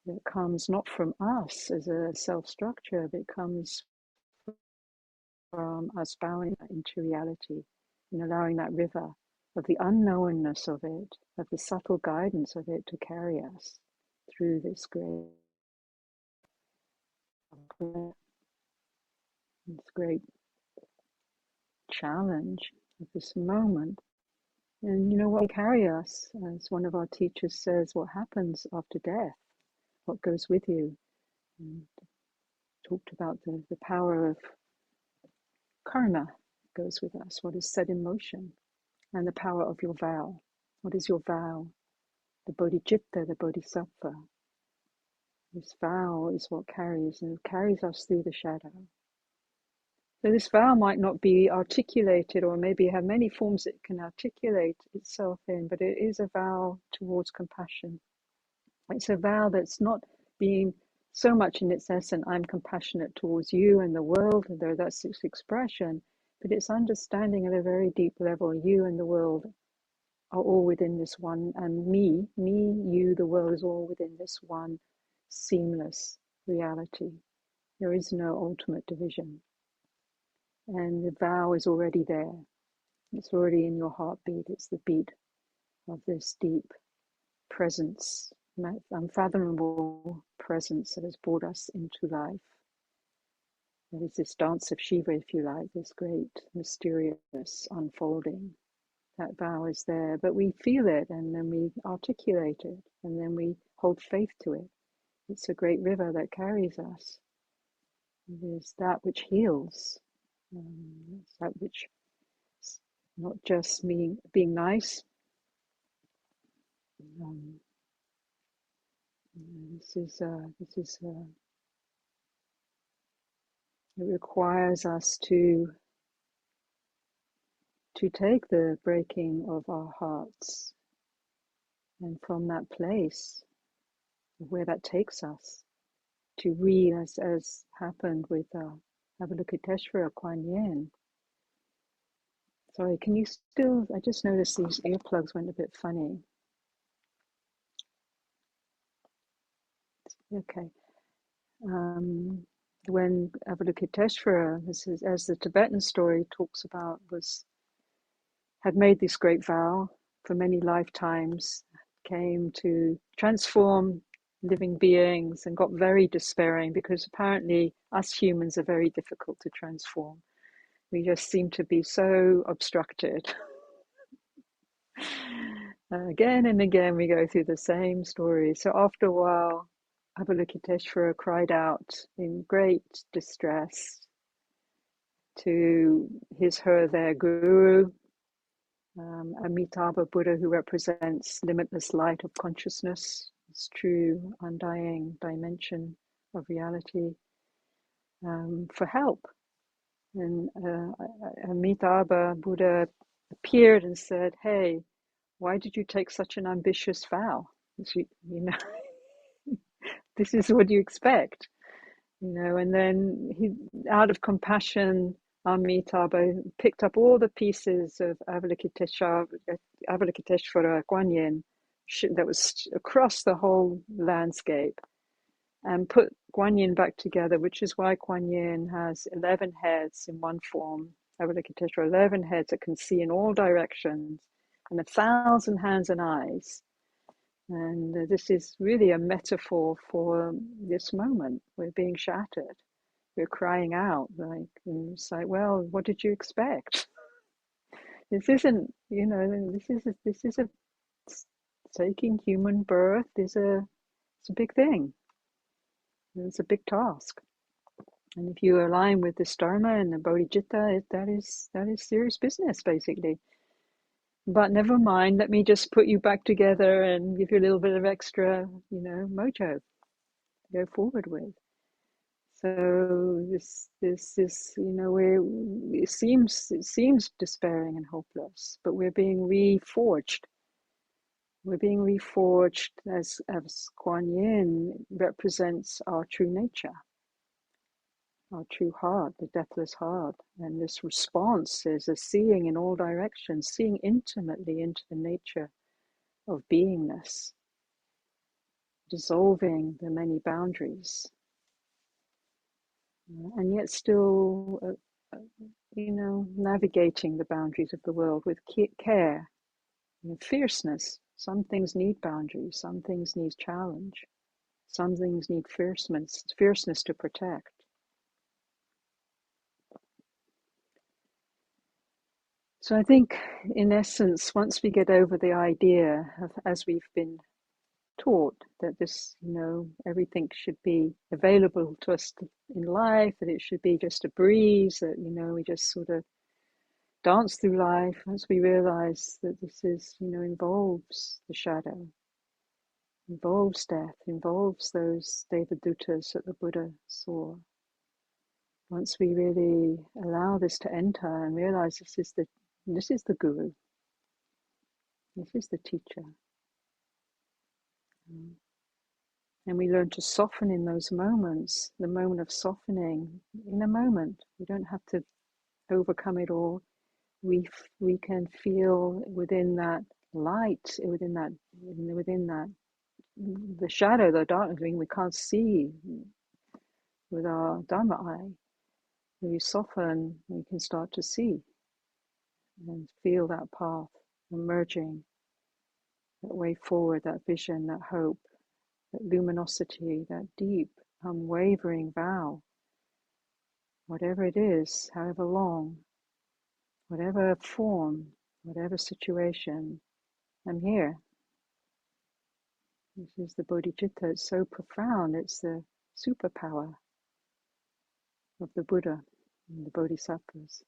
that comes not from us as a self-structure, but it comes from us bowing into reality and allowing that river of the unknownness of it, of the subtle guidance of it, to carry us through this great challenge of this moment. And what will carry us, as one of our teachers says, what happens after death, what goes with you. And talked about the power of karma goes with us, what is set in motion, and the power of your vow. What is your vow? The bodhicitta, the bodhisattva. This vow is what carries us through the shadow. So this vow might not be articulated, or maybe have many forms it can articulate itself in, but it is a vow towards compassion. It's a vow that's not being so much in its essence, I'm compassionate towards you and the world, though that's its expression, but it's understanding at a very deep level, you and the world are all within this one, and me, you, the world is all within this one seamless reality. There is no ultimate division. And the vow is already there. It's already in your heartbeat. It's the beat of this deep presence, unfathomable presence that has brought us into life. There is this dance of Shiva, if you like, this great mysterious unfolding. That vow is there, but we feel it, and then we articulate it, and then we hold faith to it. It's a great river that carries us. It is that which heals. It's that which is not just being nice. It requires us to take the breaking of our hearts, and from that place, where that takes us, to read as happened with Avalokiteshvara Kuan Yin. Sorry, can you still, I just noticed these earplugs went a bit funny. Okay. When Avalokiteshvara, as the Tibetan story talks about, had made this great vow for many lifetimes, came to transform living beings, and got very despairing, because apparently us humans are very difficult to transform. We just seem to be so obstructed. Again and again we go through the same story. So after a while, Avalokiteshvara cried out in great distress to their guru, Amitabha Buddha, who represents limitless light of consciousness, this true undying dimension of reality, for help. And Amitabha Buddha appeared and said, "Hey, why did you take such an ambitious vow? You know, this is what you expect." And then he, out of compassion, Amitabha picked up all the pieces of Avalokiteshvara Guan Yin that was across the whole landscape and put Guan Yin back together, which is why Guan Yin has 11 heads in one form, Avalokiteshvara, 11 heads that can see in all directions, and 1,000 hands and eyes. And this is really a metaphor for this moment. We're being shattered. We're crying out, like, and it's like, well, what did you expect? This isn't, this is a taking human birth it's a big thing. It's a big task. And if you align with this Dharma and the Bodhicitta, that is serious business, basically. But never mind, let me just put you back together and give you a little bit of extra, mojo to go forward with. So this is, it seems despairing and hopeless, but we're being reforged. We're being reforged as Kuan Yin represents our true nature, our true heart, the deathless heart. And this response is a seeing in all directions, seeing intimately into the nature of beingness, dissolving the many boundaries, and yet still, navigating the boundaries of the world with care, fierceness. Some things need boundaries, some things need challenge, some things need fierceness to protect. So I think, in essence, once we get over the idea of, as we've been taught, that this, everything should be available to us in life, that it should be just a breeze, that, we just sort of dance through life, as we realize that this is, involves the shadow, involves death, involves those Devadutas that the Buddha saw. Once we really allow this to enter and realize this is the guru, this is the teacher. And we learn to soften in those moments, the moment of softening, in a moment. We don't have to overcome it all. We can feel within that light, within that the shadow, the darkness. We can't see with our Dharma eye. When we soften, we can start to see and feel that path emerging, that way forward, that vision, that hope, that luminosity, that deep, unwavering vow. Whatever it is, however long, whatever form, whatever situation, I'm here. This is the bodhicitta. It's so profound. It's the superpower of the Buddha and the bodhisattvas.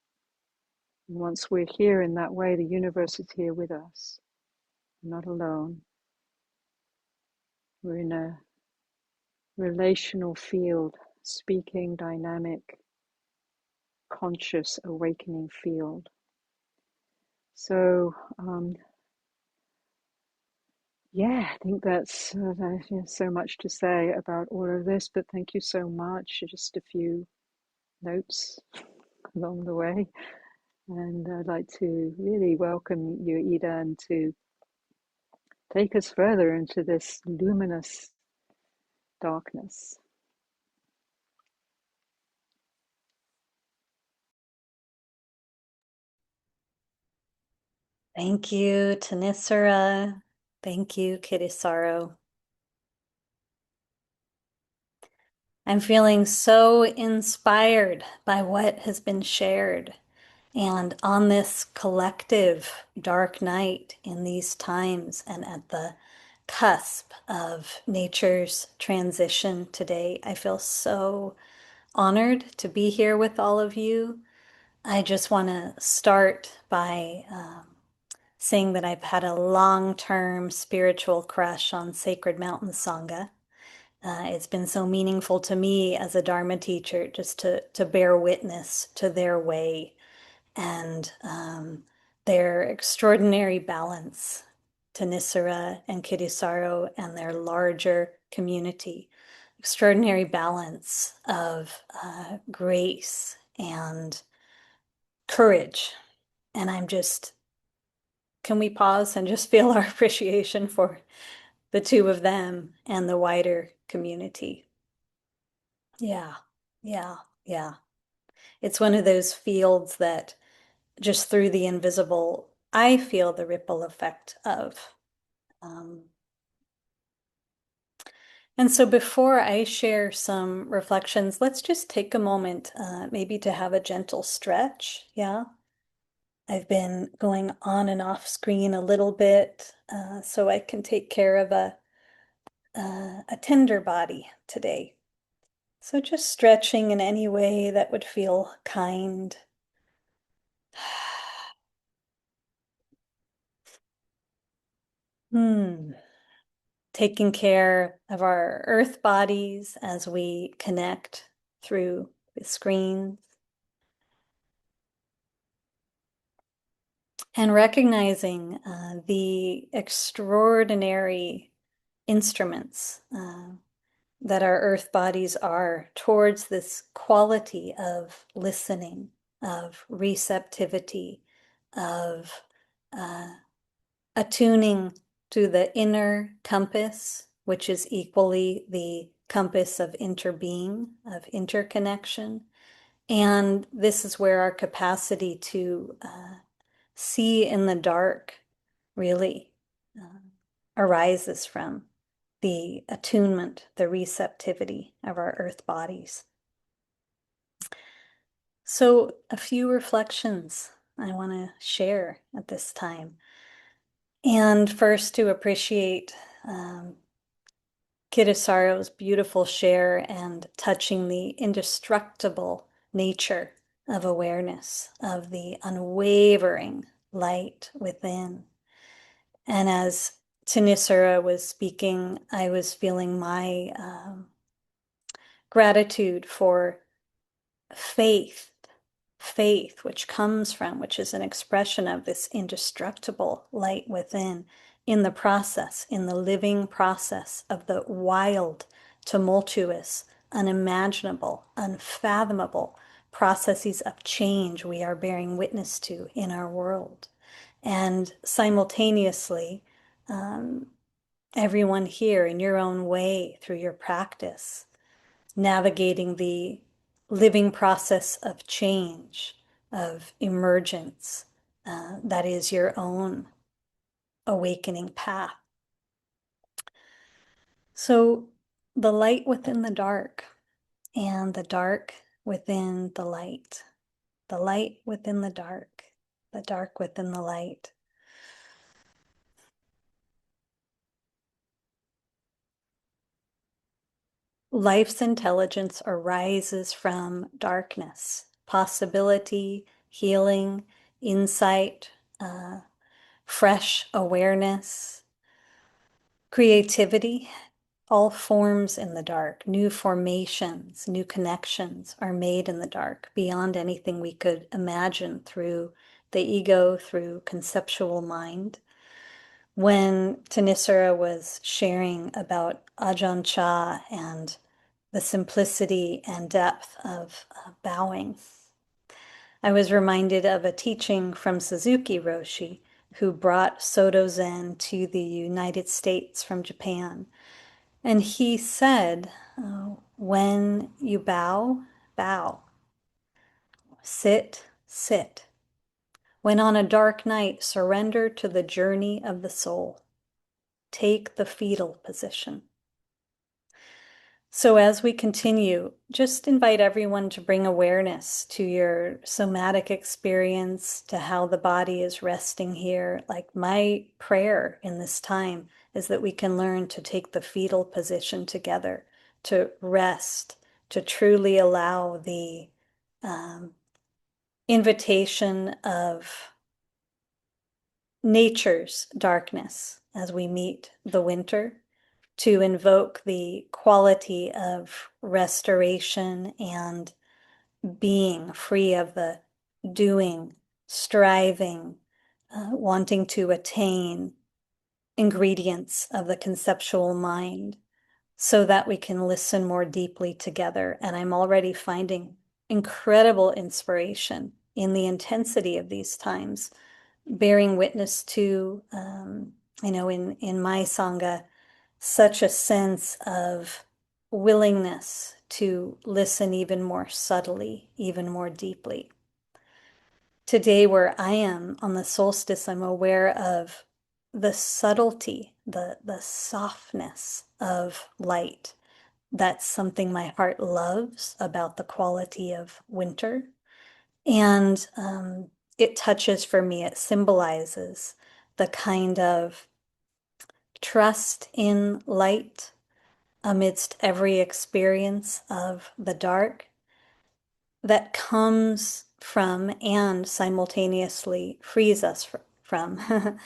And once we're here in that way, the universe is here with us. We're not alone. We're in a relational field, speaking, dynamic, conscious, awakening field. So, I think that's so much to say about all of this, but thank you so much. Just a few notes along the way. And I'd like to really welcome you, Eden, to take us further into this luminous darkness. Thank you, Thanissara. Thank you, Kittisaro. I'm feeling so inspired by what has been shared. And on this collective dark night in these times and at the cusp of nature's transition today, I feel so honored to be here with all of you. I just want to start by saying that I've had a long-term spiritual crush on Sacred Mountain Sangha. It's been so meaningful to me as a Dharma teacher just to bear witness to their way and their extraordinary balance, Thanissara and Kittisaro and their larger community, extraordinary balance of grace and courage. And can we pause and just feel our appreciation for the two of them and the wider community? Yeah, yeah, yeah. It's one of those fields that just through the invisible, I feel the ripple effect of. And so before I share some reflections, let's just take a moment, maybe to have a gentle stretch. Yeah. I've been going on and off screen a little bit, so I can take care of a tender body today. So just stretching in any way that would feel kind. Taking care of our earth bodies as we connect through the screens. And recognizing the extraordinary instruments that our earth bodies are towards this quality of listening, of receptivity, of attuning to the inner compass, which is equally the compass of interbeing, of interconnection. And this is where our capacity to see in the dark really arises from the attunement, the receptivity of our earth bodies. So a few reflections I want to share at this time. And first, to appreciate Kittisaro's beautiful share and touching the indestructible nature of awareness, of the unwavering light within. And as Thanissara was speaking, I was feeling my gratitude for faith, which comes from, which is an expression of this indestructible light within, in the process, in the living process of the wild, tumultuous, unimaginable, unfathomable processes of change we are bearing witness to in our world. And simultaneously, everyone here in your own way through your practice, navigating the living process of change, of emergence, that is your own awakening path. So the light within the dark and the dark within the light within the dark within the light. Life's intelligence arises from darkness, possibility, healing, insight, fresh awareness, creativity, all forms in the dark. New formations, new connections are made in the dark beyond anything we could imagine through the ego, through conceptual mind. When Thanissara was sharing about Ajahn Chah and the simplicity and depth of bowing, I was reminded of a teaching from Suzuki Roshi, who brought Soto Zen to the United States from Japan. And he said, when you bow, bow. Sit, sit. When on a dark night, surrender to the journey of the soul. Take the fetal position. So as we continue, just invite everyone to bring awareness to your somatic experience, to how the body is resting here. Like my prayer in this time is that we can learn to take the fetal position together, to rest, to truly allow the invitation of nature's darkness as we meet the winter, to invoke the quality of restoration and being free of the doing, striving, wanting to attain ingredients of the conceptual mind, so that we can listen more deeply together. And I'm already finding incredible inspiration in the intensity of these times, bearing witness to, in my Sangha, such a sense of willingness to listen even more subtly, even more deeply. Today, where I am on the solstice, I'm aware of the subtlety, the softness of light. That's something my heart loves about the quality of winter. And it touches for me, it symbolizes the kind of trust in light amidst every experience of the dark that comes from and simultaneously frees us from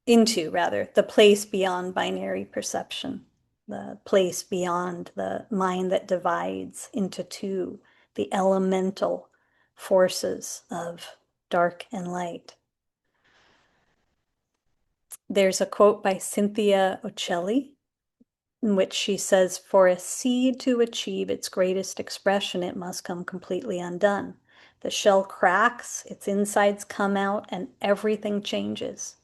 into the place beyond binary perception, the place beyond the mind that divides into two, the elemental forces of dark and light. There's a quote by Cynthia Ocelli in which she says, "For a seed to achieve its greatest expression, it must come completely undone. The shell cracks, its insides come out, and everything changes.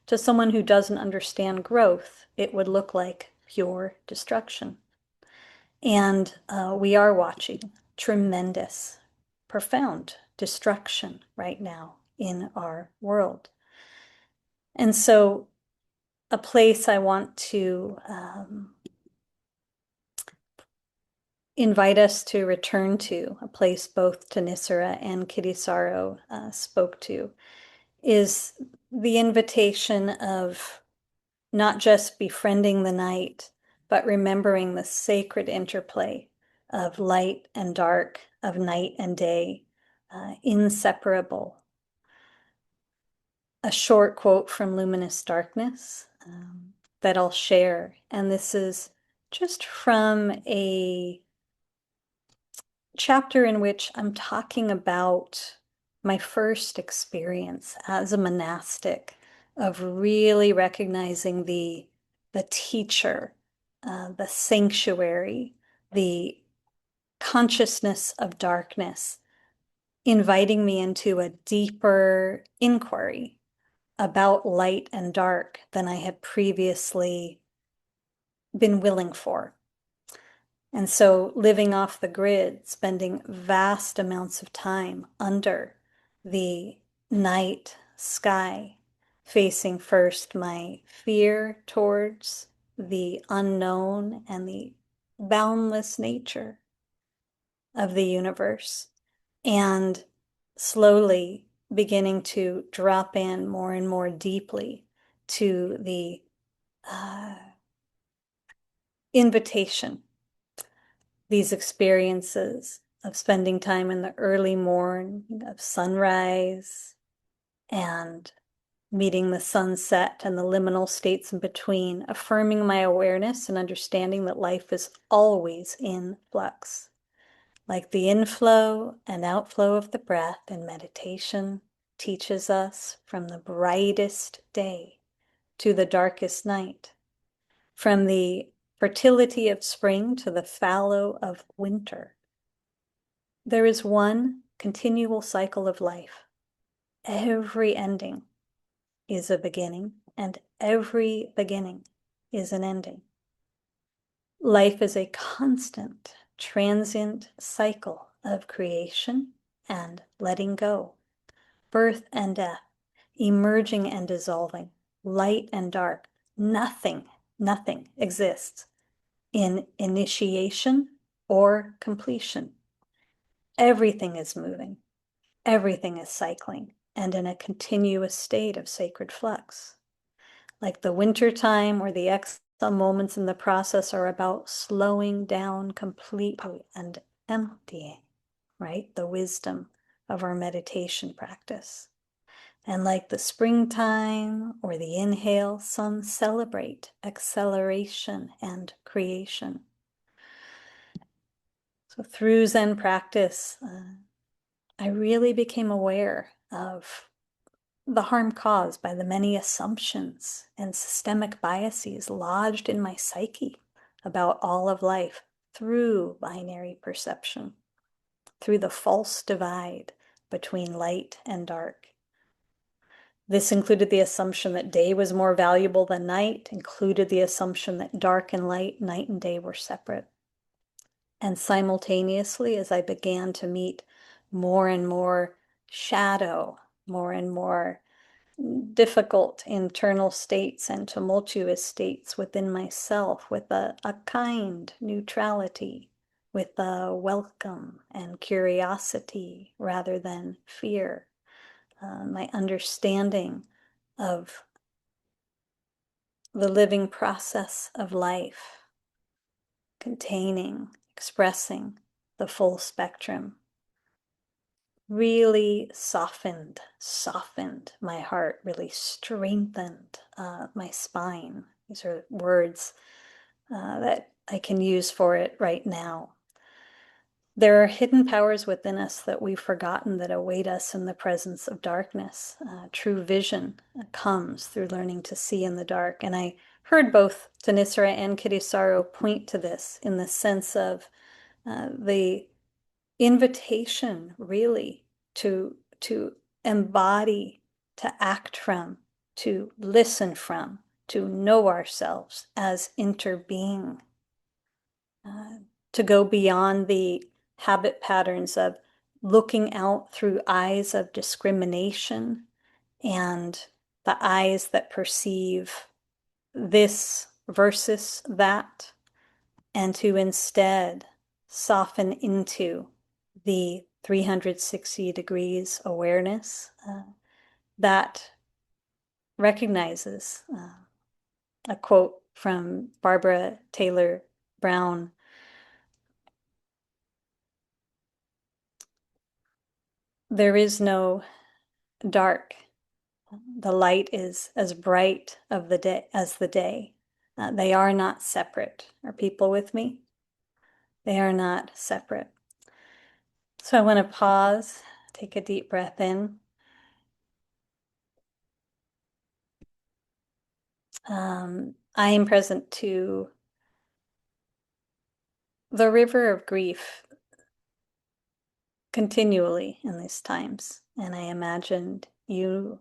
To someone who doesn't understand growth, it would look like pure destruction." And we are watching tremendous, profound destruction right now in our world. And so a place I want to invite us to return to, a place both Thanissara and Kittisaro spoke to, is the invitation of not just befriending the night, but remembering the sacred interplay of light and dark, of night and day, inseparable. A short quote from Luminous Darkness that I'll share, and this is just from a chapter in which I'm talking about my first experience as a monastic of really recognizing the teacher, the sanctuary, the consciousness of darkness, inviting me into a deeper inquiry about light and dark than I had previously been willing for. And so living off the grid, spending vast amounts of time under the night sky, facing first my fear towards the unknown and the boundless nature of the universe, and slowly beginning to drop in more and more deeply to the invitation, these experiences of spending time in the early morn, of sunrise, and meeting the sunset and the liminal states in between, affirming my awareness and understanding that life is always in flux. Like the inflow and outflow of the breath in meditation teaches us, from the brightest day to the darkest night, from the fertility of spring to the fallow of winter. There is one continual cycle of life. Every ending is a beginning, and every beginning is an ending. Life is a constant, transient cycle of creation and letting go, birth and death, emerging and dissolving, light and dark. Nothing exists in initiation or completion. Everything is moving, everything is cycling, and in a continuous state of sacred flux. Like the winter time or the exhale moments in the process are about slowing down completely and emptying, right? The wisdom of our meditation practice. And like the springtime or the inhale, some celebrate acceleration and creation. So through Zen practice, I really became aware of the harm caused by the many assumptions and systemic biases lodged in my psyche about all of life through binary perception, through the false divide between light and dark. This included the assumption that day was more valuable than night, included the assumption that dark and light, night and day were separate. And simultaneously, as I began to meet more and more shadow, more and more difficult internal states and tumultuous states within myself, with a kind neutrality, with a welcome and curiosity rather than fear, my understanding of the living process of life, containing, expressing the full spectrum, really softened my heart, really strengthened my spine. These are words that I can use for it right now. There are hidden powers within us that we've forgotten that await us in the presence of darkness. True vision comes through learning to see in the dark. And I heard both Thanissara and Kittisaro point to this in the sense of the invitation really to embody, to act from, to listen from, to know ourselves as interbeing, to go beyond the habit patterns of looking out through eyes of discrimination and the eyes that perceive this versus that, and to instead soften into the 360 degrees awareness that recognizes a quote from Barbara Taylor Brown. There is no dark. The light is as bright of the day as the day. They are not separate. Are people with me? They are not separate. So I want to pause, take a deep breath in. I am present to the river of grief continually in these times. And I imagined you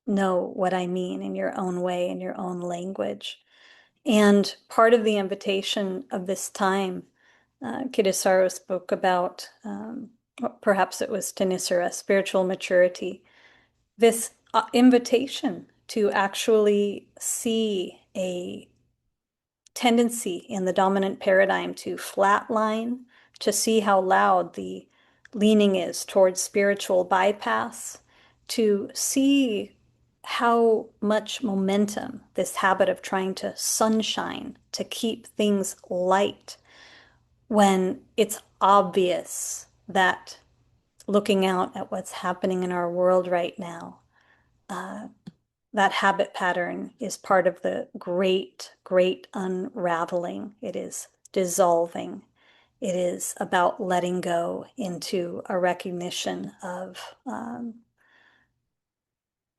know what I mean in your own way, in your own language. And part of the invitation of this time, Kittisaro spoke about, perhaps it was Thanissara, spiritual maturity, this invitation to actually see a tendency in the dominant paradigm to flatline, to see how loud the leaning is towards spiritual bypass, to see how much momentum this habit of trying to sunshine, to keep things light, when it's obvious that looking out at what's happening in our world right now, that habit pattern is part of the great unraveling. It is dissolving. It is about letting go into a recognition of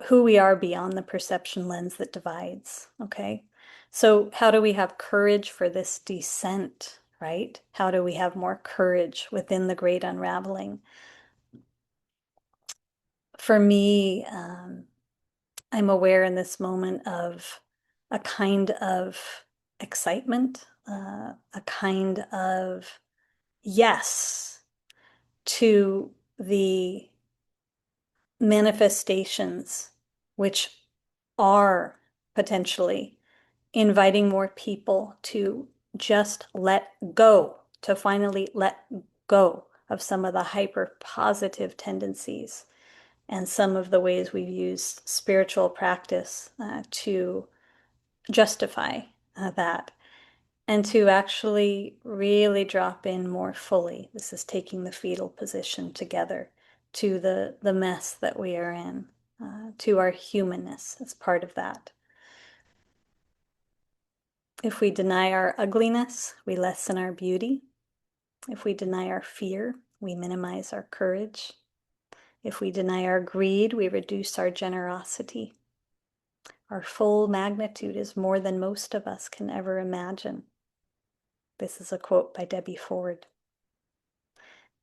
who we are beyond the perception lens that divides, okay? So how do we have courage for this descent, right? How do we have more courage within the great unraveling? For me, I'm aware in this moment of a kind of excitement, a kind of yes to the manifestations which are potentially inviting more people to just let go, to finally let go of some of the hyper positive tendencies and some of the ways we've used spiritual practice to justify that, and to actually really drop in more fully. This is taking the fetal position together to the mess that we are in. to our humanness as part of that. If we deny our ugliness, we lessen our beauty. If we deny our fear, we minimize our courage. If we deny our greed, we reduce our generosity. Our full magnitude is more than most of us can ever imagine. This is a quote by Debbie Ford.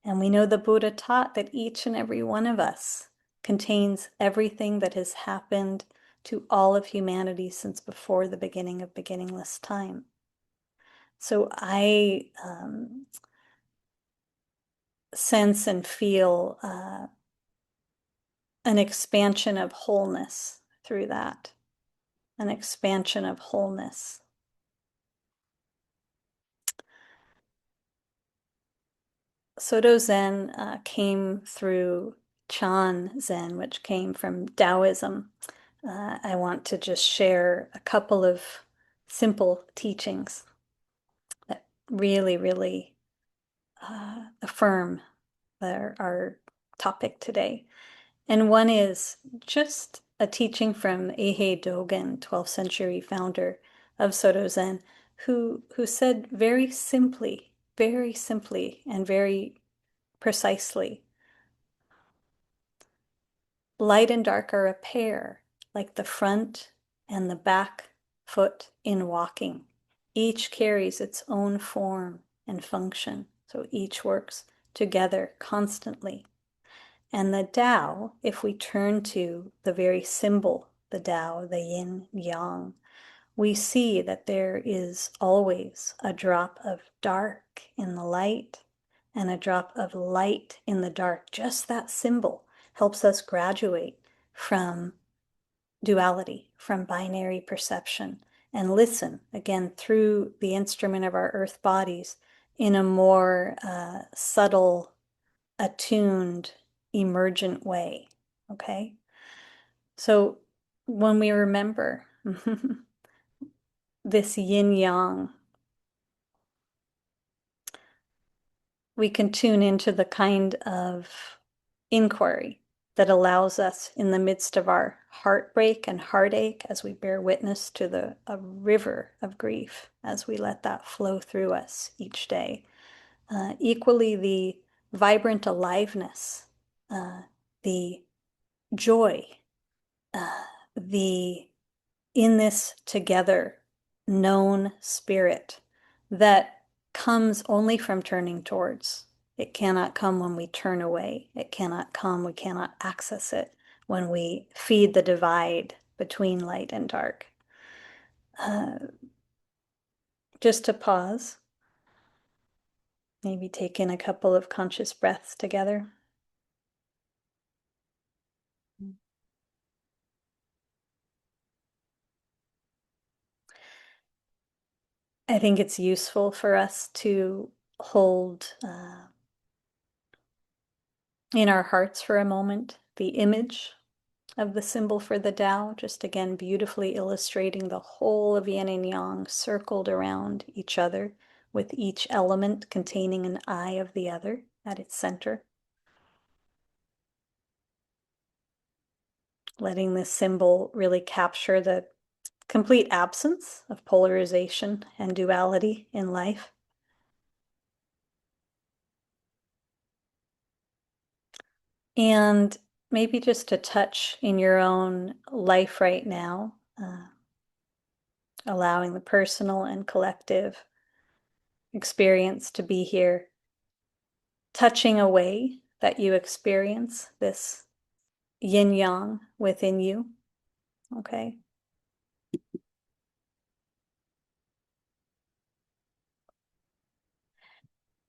And we know the Buddha taught that each and every one of us contains everything that has happened to all of humanity since before the beginning of beginningless time. So I sense and feel an expansion of wholeness through that, an expansion of wholeness. Soto Zen came through Chan Zen, which came from Taoism. I want to just share a couple of simple teachings that really, really affirm our topic today. And one is just a teaching from Eihei Dogen, 12th century founder of Soto Zen, who said very simply, and very precisely, light and dark are a pair, like the front and the back foot in walking. Each carries its own form and function, so each works together constantly. And the Tao, if we turn to the very symbol, the Tao, the yin yang, we see that there is always a drop of dark in the light and a drop of light in the dark. Just that symbol helps us graduate from duality, from binary perception, and listen again through the instrument of our earth bodies in a more subtle, attuned, emergent way. Okay? So when we remember this yin yang, we can tune into the kind of inquiry that allows us, in the midst of our heartbreak and heartache, as we bear witness to a river of grief, as we let that flow through us each day. Equally, the vibrant aliveness, the joy, the in this together known spirit that comes only from turning towards. It cannot come when we turn away. It cannot come, we cannot access it when we feed the divide between light and dark. Just to pause, maybe take in a couple of conscious breaths together. I think it's useful for us to hold in our hearts for a moment the image of the symbol for the Tao, just again beautifully illustrating the whole of yin and yang circled around each other, with each element containing an eye of the other at its center. Letting this symbol really capture the complete absence of polarization and duality in life. And maybe just to touch in your own life right now, allowing the personal and collective experience to be here, touching a way that you experience this yin yang within you. Okay.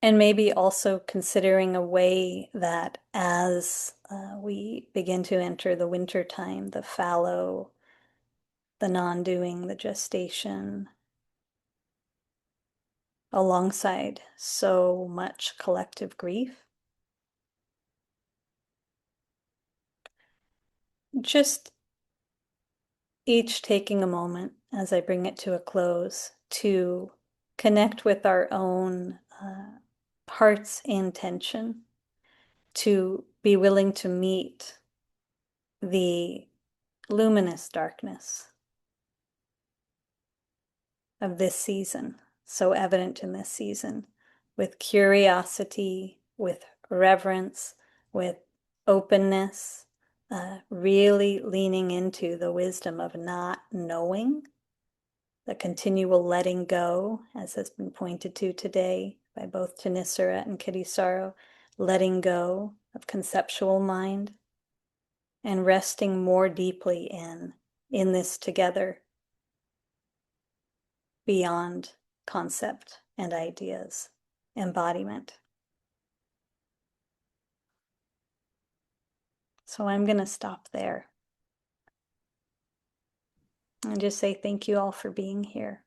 And maybe also considering a way that as we begin to enter the winter time, the fallow, the non-doing, the gestation, alongside so much collective grief, just each taking a moment as I bring it to a close to connect with our own heart's intention, to be willing to meet the luminous darkness of this season, so evident in this season, with curiosity, with reverence, with openness, really leaning into the wisdom of not knowing, the continual letting go, as has been pointed to today by both Thanissara and Kittisaro, letting go of conceptual mind and resting more deeply in this together beyond concept and ideas, embodiment. So I'm going to stop there and just say thank you all for being here.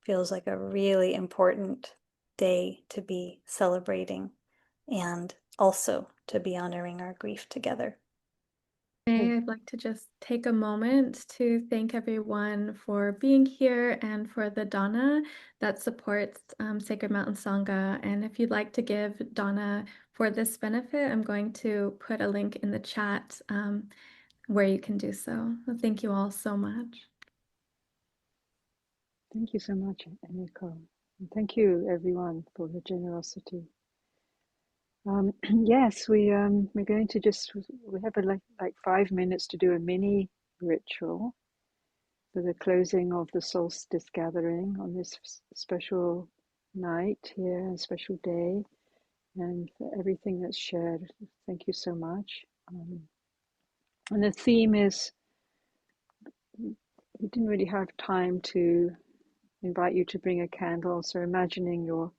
Feels like a really important day to be celebrating and also to be honoring our grief together. I'd like to just take a moment to thank everyone for being here and for the Dana that supports Sacred Mountain Sangha. And if you'd like to give Dana for this benefit, I'm going to put a link in the chat where you can do so. Thank you all so much. Thank you so much, Eniko. And thank you, everyone, for the generosity. Yes, we're going to we have like 5 minutes to do a mini ritual for the closing of the solstice gathering on this special night here, a special day, and for everything that's shared. Thank you so much. And the theme is, we didn't really have time to invite you to bring a candle, so imagining you're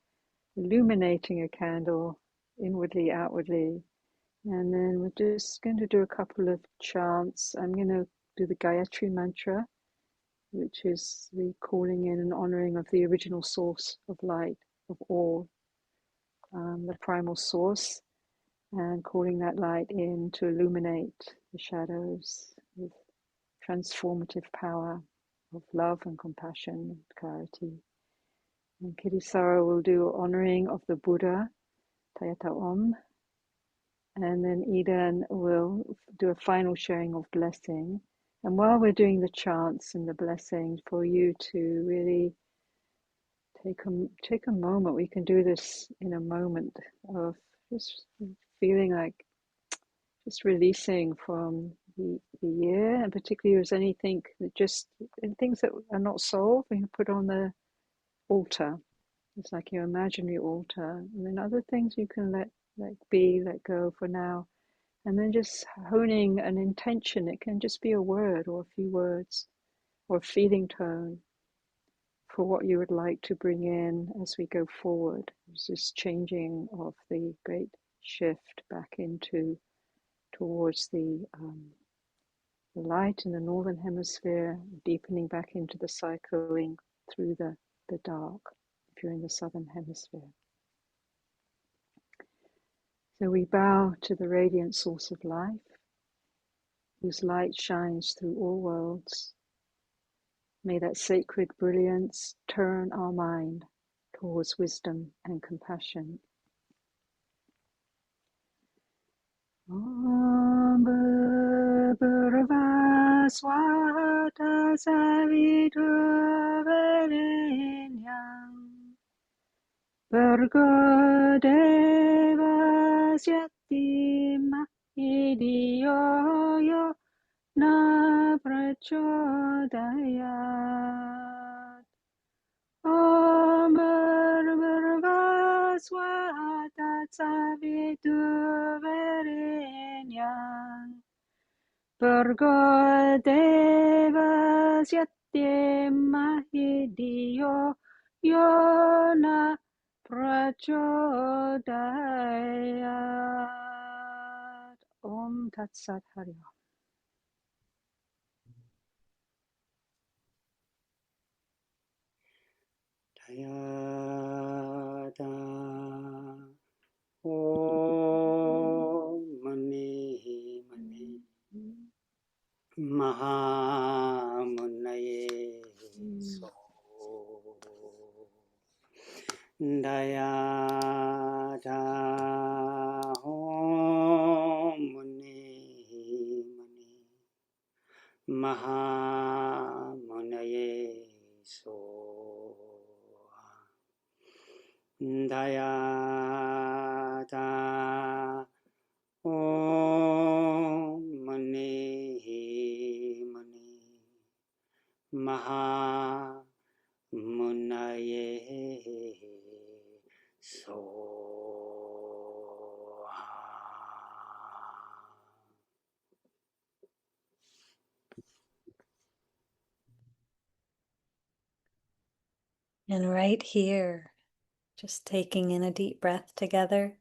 illuminating a candle inwardly, outwardly. And then we're just going to do a couple of chants. I'm going to do the Gayatri mantra, which is the calling in and honoring of the original source of light, of all, the primal source, and calling that light in to illuminate the shadows with transformative power of love and compassion and clarity. And Kittisaro will do honoring of the Buddha, Tayata Om, and then Eden will do a final sharing of blessing. And while we're doing the chants and the blessing, for you to really take a moment, we can do this in a moment of just feeling like just releasing from the year, and particularly if there's anything that things that are not solved, we can put on the altar. It's like your imaginary altar, and then other things you can let go for now. And then just honing an intention. It can just be a word or a few words or a feeling tone for what you would like to bring in as we go forward. It's this changing of the great shift back towards the light in the northern hemisphere, deepening back into the cycling through the dark if you're in the southern hemisphere. So we bow to the radiant source of life, whose light shines through all worlds. May that sacred brilliance turn our mind towards wisdom and compassion. Om Bhurva Swata Saviturvarenyam Bhargo Devasya Dhimahi Dhiyo Yo Na Prachodayat. Om Bhurva Swata Saviturvarenyam Bhargo Devasya Dhimahi Dhiyo Yo Na Prachodayat. Om Tat Sat Hari Om. Tayata Om Mani Mahamunaye So Dayata Om Mani soha. Dayata Om Mani Mani Maha Munaye Soha. And right here, just taking in a deep breath together.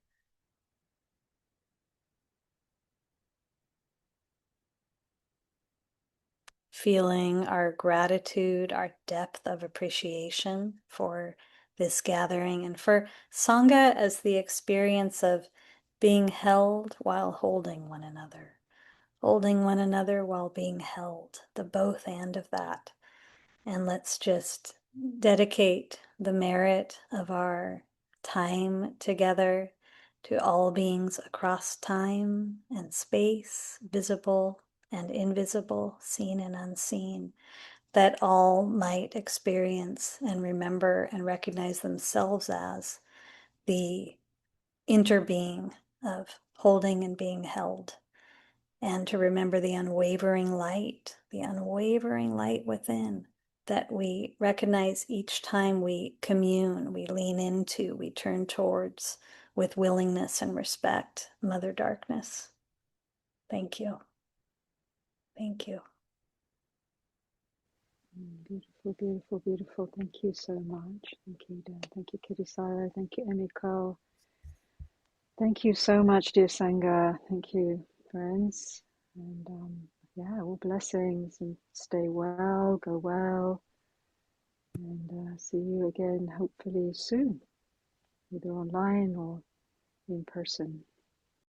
Feeling our gratitude, our depth of appreciation for this gathering and for Sangha as the experience of being held while holding one another while being held, the both and of that. And let's just dedicate the merit of our time together to all beings across time and space, visible and invisible, seen and unseen, that all might experience and remember and recognize themselves as the interbeing of holding and being held, and to remember the unwavering light within that we recognize each time we commune, we lean into, we turn towards with willingness and respect. Mother Darkness, thank you. Thank you. Beautiful, beautiful, beautiful. Thank you so much. Thank you, Dan. Thank you, Kittisaro. Thank you, Emiko. Thank you so much, dear Sangha. Thank you, friends. And yeah, all blessings, and stay well, go well, and see you again hopefully soon, either online or in person.